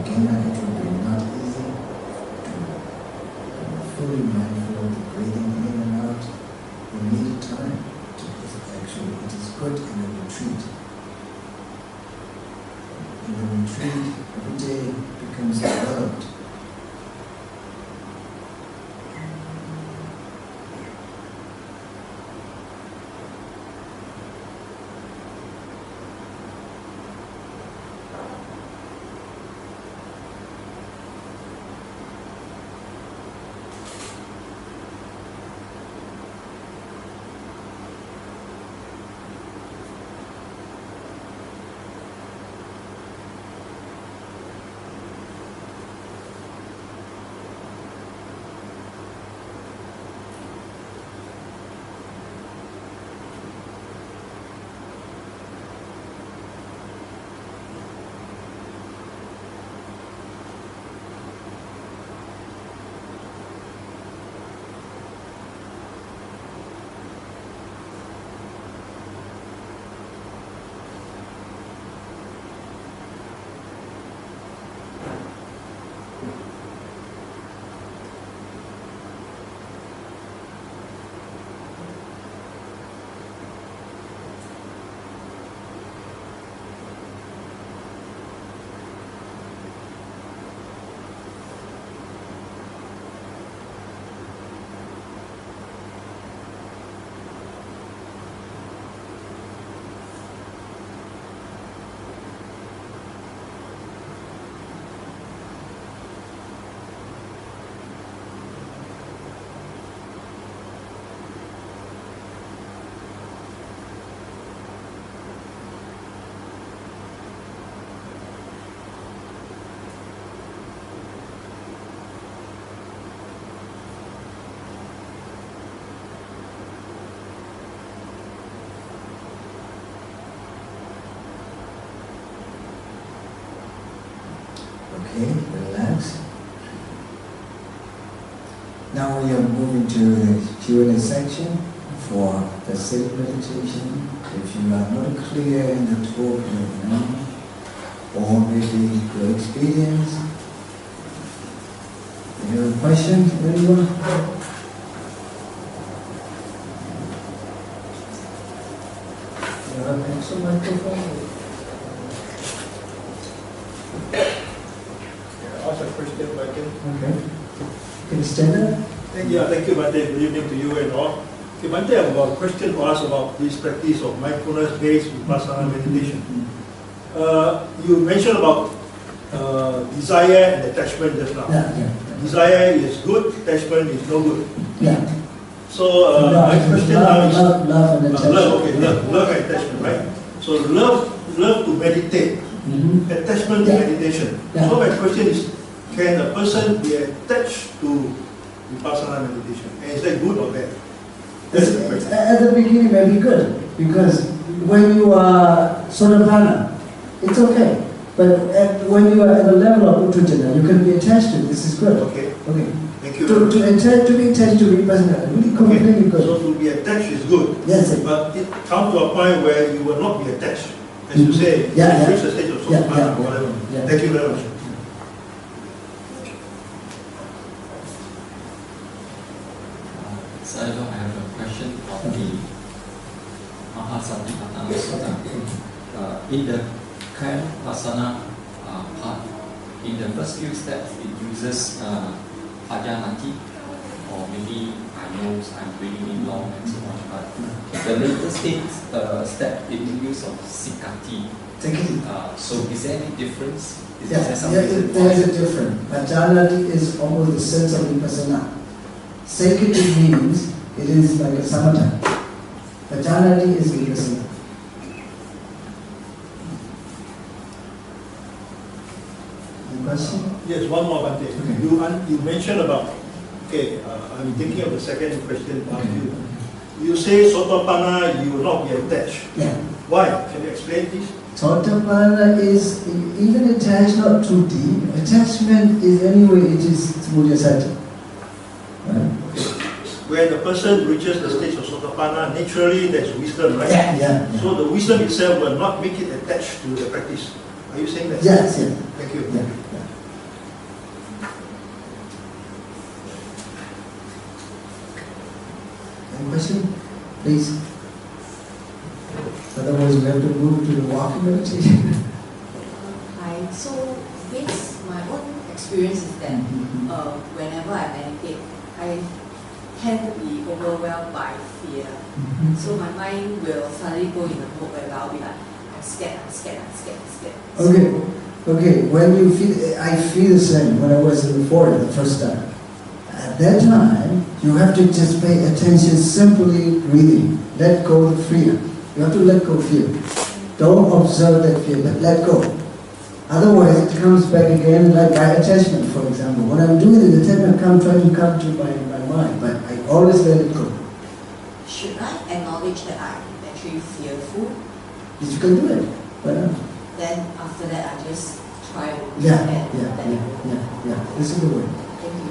It will be not easy to be fully mindful of the breathing in and out. You need time to actually, it is good in a retreat. In the retreat, every day becomes developed. Okay, relax. Now we are moving to the Q&A section for the sitting meditation. If you are not clear in the talk right now, or maybe your experience, you have a question, anyone? You have an extra microphone? Ask a question, Bhante. Okay. Can you stand up? Thank you, Bhante. Good evening to you and all. Okay, Bhante, I have a question to ask about this practice of mindfulness-based Vipassana meditation. You mentioned about desire and attachment just now. Yeah. Desire is good, attachment is no good. Yeah. So my question now is love and attachment. Love and attachment, right? So love to meditate, attachment to meditation. Yeah. So my question is, can a person be attached to Vipassana meditation? And is that good or bad? That's the question. At the beginning, may be good, because when you are Sotapanna, it's okay. But when you are at the level of Uttajana, you can be attached to it. This is good. Okay. Okay. Thank you. To be attached to Vipassana, really completely good. So to be attached is good. Yes. But it comes to a point where you will not be attached. As you say, Yeah. reach the stage of Sotapanna or whatever. Yeah. Thank you very much. So I have a question on the Mahasatipatthana Sutta. In the Kayapasana part, in the first few steps, it uses Pajanati, or maybe I know I'm reading it long and so on, but the later step, it use of Sikati. So is there any difference? There is a difference. Pajanati is almost the sense of Vipassana. Sekati means it is like a samatha. Pajanati is Vipassana. Question? Yes, one more, Bhante. Okay. You mentioned about, I'm thinking of the second question about you. You say Sotapanna, you will not be attached. Yeah. Why? Can you explain this? Sotapanna is even attached, not too deep. Attachment is anyway, it is Buddhasati. Right? When the person reaches the stage of Sotapanna, naturally there's wisdom, right? Yeah. So the wisdom itself will not make it attached to the practice. Are you saying that? Yes. Thank you. Yeah. Any question? Please. Otherwise, we have to move to the walking meditation. Hi. So, based my own experience is that whenever I meditate, I tend to be overwhelmed by fear. So my mind will suddenly go in a mode where I'll be like, I'm scared. Okay. When you feel, I feel the same. When I was in the forest the first time, at that time you have to just pay attention, simply breathing. Let go of the fear. You have to let go of fear. Don't observe that fear, but let go. Otherwise, it comes back again, like by attachment, for example. When I'm doing it, the attachment try to come to my mind, but I always let it go. Should I acknowledge that I'm actually fearful? If you can do it, why not? Then after that, I just try to Yeah. This is the way. Thank you.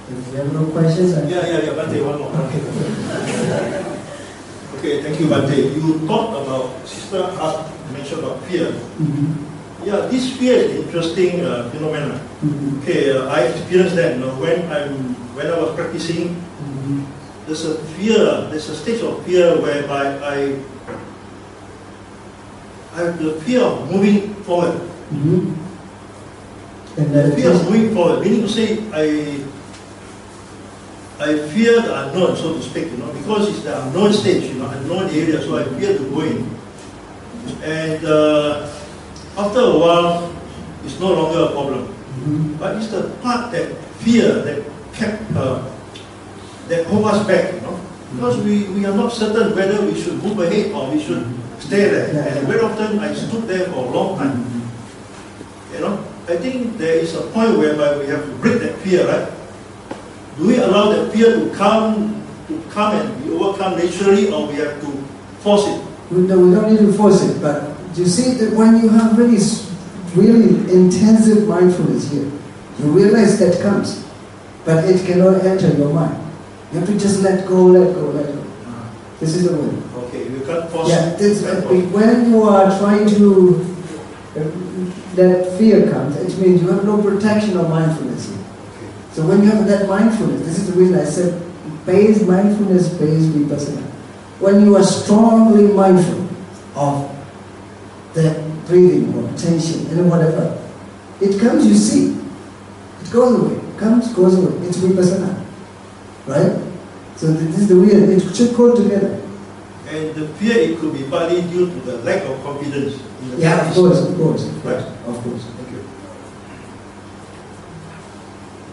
If you have no questions, Bhante, one more. Okay, thank you, Bhante. You talked about, Sister mentioned about fear. Yeah, this fear is an interesting phenomenon. Okay, I experienced that. When I was practicing, there's a stage of fear whereby I have the fear of moving forward. The fear of moving forward, meaning to say I fear the unknown, so to speak, because it's the unknown stage, unknown area, so I fear to go in. And after a while, it's no longer a problem. But it's the part that fear that kept, that hold us back, because we are not certain whether we should move ahead or we should stay there. And very often I stood there for a long time. I think there is a point whereby we have to break that fear, right? Do we allow that fear to come and be overcome naturally, or we have to force it. We don't need to force it, but you see that when you have really intensive mindfulness here, you realize that comes, but it cannot enter your mind. You have to just let go, let go, let go. This is the way. Okay, you can't force Yeah, it. when you are trying to, that fear comes, it means you have no protection of mindfulness here. So when you have that mindfulness, this is the reason I said, mindfulness-based Vipassana. When you are strongly mindful of the breathing or attention and whatever, it comes, you see. It goes away. It comes, goes away. It's Vipassana. Right? So this is the way it should go together. And the fear, it could be partly due to the lack of confidence in the Yeah, of practice. course. Right. Of course. Thank you.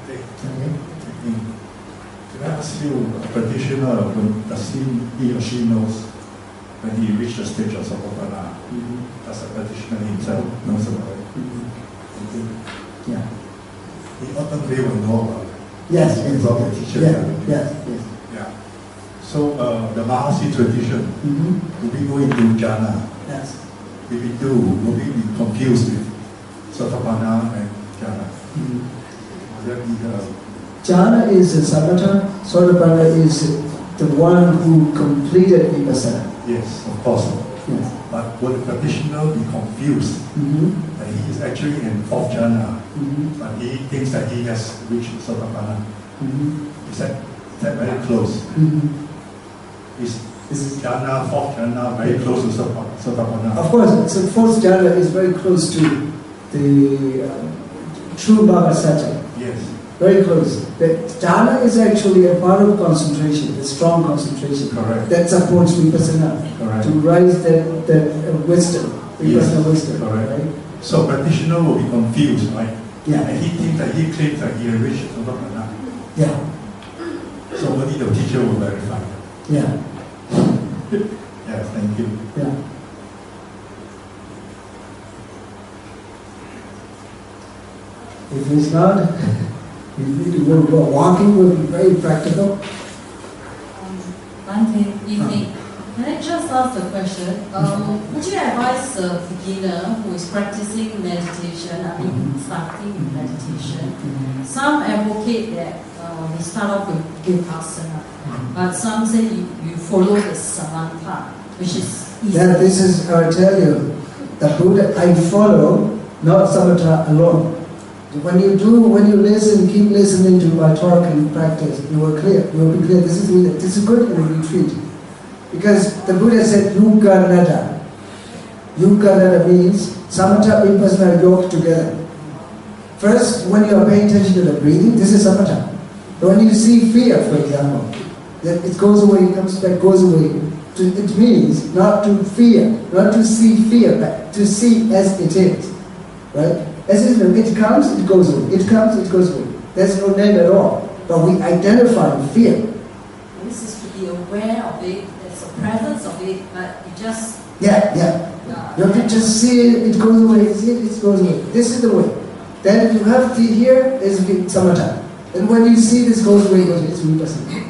Okay. Can I ask you, a practitioner, does he or she knows when he reached the stage of Sabapana? Does the practitioner himself knows about it? Yeah. He ultimately will know about it. Yes. From the teacher. Yes. Yeah. So the Mahasi tradition, Mm-hmm. will we go into jhana? Yes. If we do, will we be confused with Sotapanna and jhana? Will there be Jhana is a samatha, Sotapanna is the one who completed Vipassana. yes, of course. Yes. But will the practitioner be confused Mm-hmm. that he is actually in fourth jhana, Mm-hmm. but he thinks that he has reached Sotapanna? Mm-hmm. Is that very close? Mm-hmm. Is jhana, fourth jhana, very close to Sotapanna? Of course, so fourth jhana is very close to the true Bhava Satya. Yes. Very close. The jhana is actually a part of concentration, the strong concentration. Correct. That supports Vipassana. Correct. To rise that wisdom, Vipassana Yes. wisdom. Correct. Right? So practitioner will be confused, right? Yeah. And he thinks that he claims that he has reached Sotapanna. Yeah. So only the teacher will verify. Yeah. Yes, thank you. Yeah. If it's not, you need to go. Walking will be very practical. Bhante, evening. Can I just ask a question? Would you advise a beginner who is practicing meditation, starting meditation? Some advocate that we start off with Vipassana, but some say you follow the Samatha, which is easy. Then this is, I tell you, the Buddha, I follow, not samatha alone. When you listen, keep listening to my talk and practice, you will be clear, this is good in a retreat. Because the Buddha said, Yuga-nada. Yuga-nada means samatha and vipassana yoked together. First, when you are paying attention to the breathing, this is samatha. But when you see fear, for example, that it goes away, comes back, goes away. It means not to fear, not to see fear, but to see as it is. Right? As it comes, it goes away. It comes, it goes away. There's no name at all. But we identify fear. This is to be aware of it, there's a presence of it, but you just... Yeah. You have to just see it, it goes away, see it, it goes away. This is the way. Then you have to hear is samatha. And when you see this goes away, it's vipassana.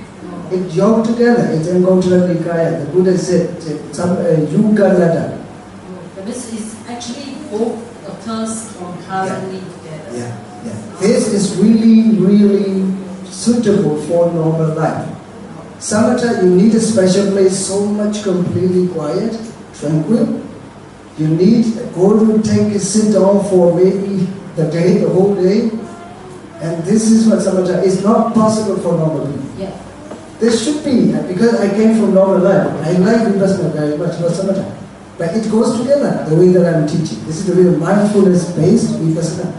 It yoked together, it's Anguttara Nikaya. The Buddha said, Yuga-nada. But this is actually both occurs concurrently together. Yeah. This is really suitable for normal life. Samatha, you need a special place, so much completely quiet, tranquil. You need go to sit down for maybe the whole day. And this is what samatha is not possible for normal people. Yeah. This should be, because I came from normal life. I like vipassana very much, not samatha. But it goes together, the way that I'm teaching. This is the way of mindfulness-based Vipassana.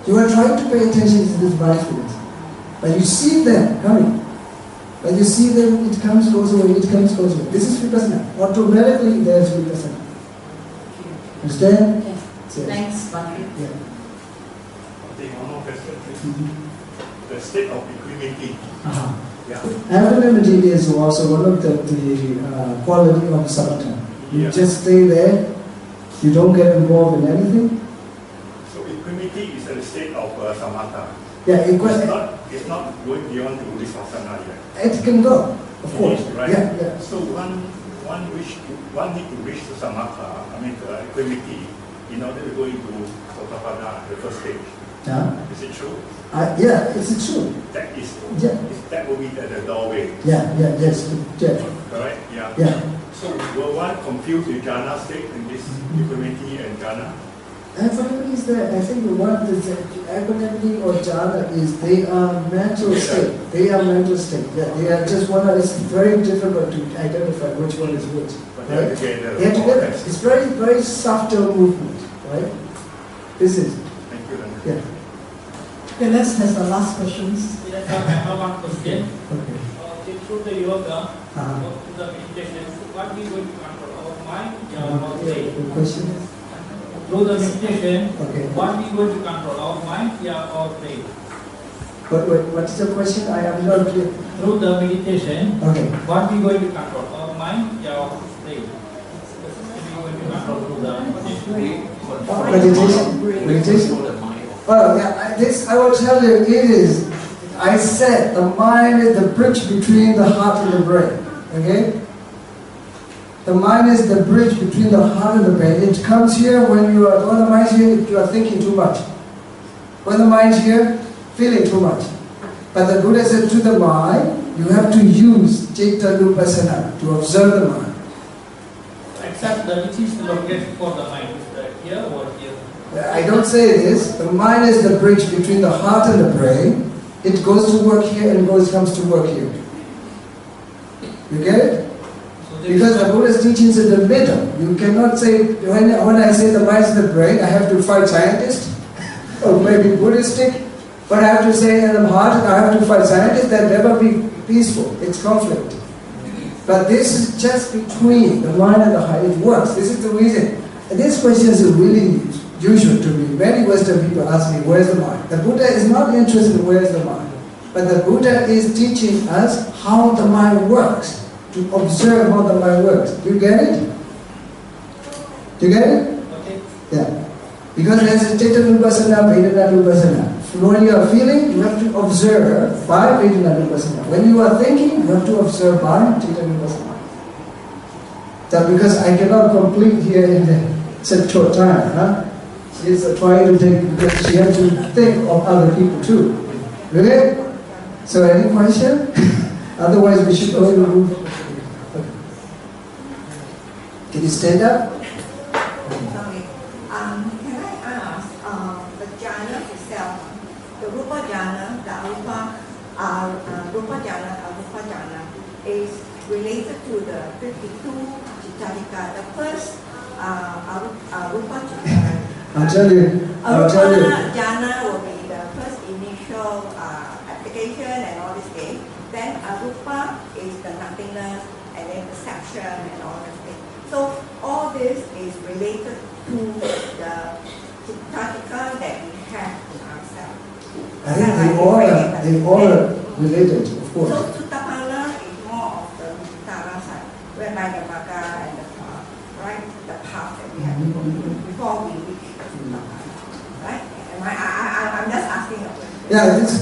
You are trying to pay attention to this mindfulness. But you see them coming. But you see them, it comes, goes away, it comes, goes away. This is Vipassana. Automatically there's Vipassana. Understand? Okay. Yes. Thanks, Bhante. Yeah. Okay, one more question. The state of equanimity. Yeah. Equanimity is also one of the quality of samatha. You just stay there, you don't get involved in anything. So equanimity is a state of samatha. Yeah, It's not going beyond to vipassana yet. it can go, of course. Right? Yeah. So one one need to reach the samatha, the equanimity, in order to go into sotapanna, the first stage. Yeah. Is it true? Yeah, it's true. That is. Yeah. That will be the doorway. Yes. Correct. Yeah. Yeah. So will one confuse the jhana state in this equanimity and jhana? Equanimity is that I think what is equanimity or jhana is they are mental state. They are mental state. Yeah, they are just one. It's very difficult to identify which one is which. But right? together. They are together. It's very subtle movement, right? This is. Thank you. Yeah. Okay, let's have the last questions. Yes, I have one question. Okay. Through the yoga, through the meditation, what we going to control? Our mind or brain? The question is? Through the meditation, Okay. what we going to control? Our mind or brain? What's the question? I am not clear. Through the meditation, Okay. what we going to control? Our mind or brain? We going to control through the meditation. Meditation. Oh yeah, this I will tell you. It is. I said the mind is the bridge between the heart and the brain. Okay. The mind is the bridge between the heart and the brain. It comes here when the mind's here, you are thinking too much. When the mind's here, feeling too much. But the Buddha said to the mind, you have to use citta nupassana to observe the mind. Except that which is the location for the mind. Is that here or here? I don't say this. The mind is the bridge between the heart and the brain. It goes to work here and comes to work here. You get it? Because the Buddha's teachings in the middle. You cannot say, when I say the mind is the brain, I have to fight scientists, or maybe Buddhistic, but I have to say in the heart, I have to fight scientists, that never be peaceful. It's conflict. But this is just between the mind and the heart. It works. This is the reason. And this question is really usual to me. Many Western people ask me, where's the mind? The Buddha is not interested in where's the mind. But the Buddha is teaching us how the mind works. To observe how the mind works. Do you get it? Do you get it? Okay. Yeah. Because there's a citta nupassana, vedana nupassana. When you are feeling, you have to observe by vedana nupassana. When you are thinking, you have to observe by citta nupassana. So because I cannot complete here in such short time, huh? She's trying to take, because she has to think of other people too. Really? So any question? Otherwise we should only move. Can you stand up? Sorry. Can I ask, the jhana itself, the rupa jhana, the rupa jhana is related to the 52 Chittadika. The first rupa jhana. I'll tell you. Jhana will be the first initial application and all this thing. Then arupa is the nothingness and then perception and all this thing. So all this is related to the Chittadika that we have in ourselves. I think they all are related, of course. So Sotapanna is more of the Vichara side, whereby the Magga and the path that we have to go through before we reach the Sotapanna. Right? I'm just asking a question. Yeah, it's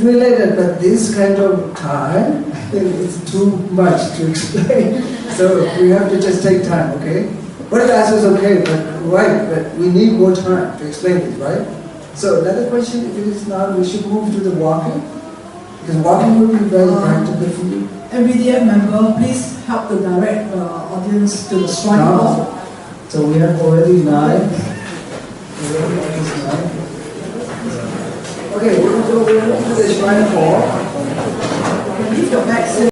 related, but this kind of time is too much to explain. So we have to just take time, okay? What you asked is okay, but we need more time to explain this, right? So another question, if it is not, we should move to the walking, because walking will be very practical for you. MBDF member, please help to direct the audience to the shrine hall. So we have already 9. Okay, we'll go to the shrine hall. Leave your bags.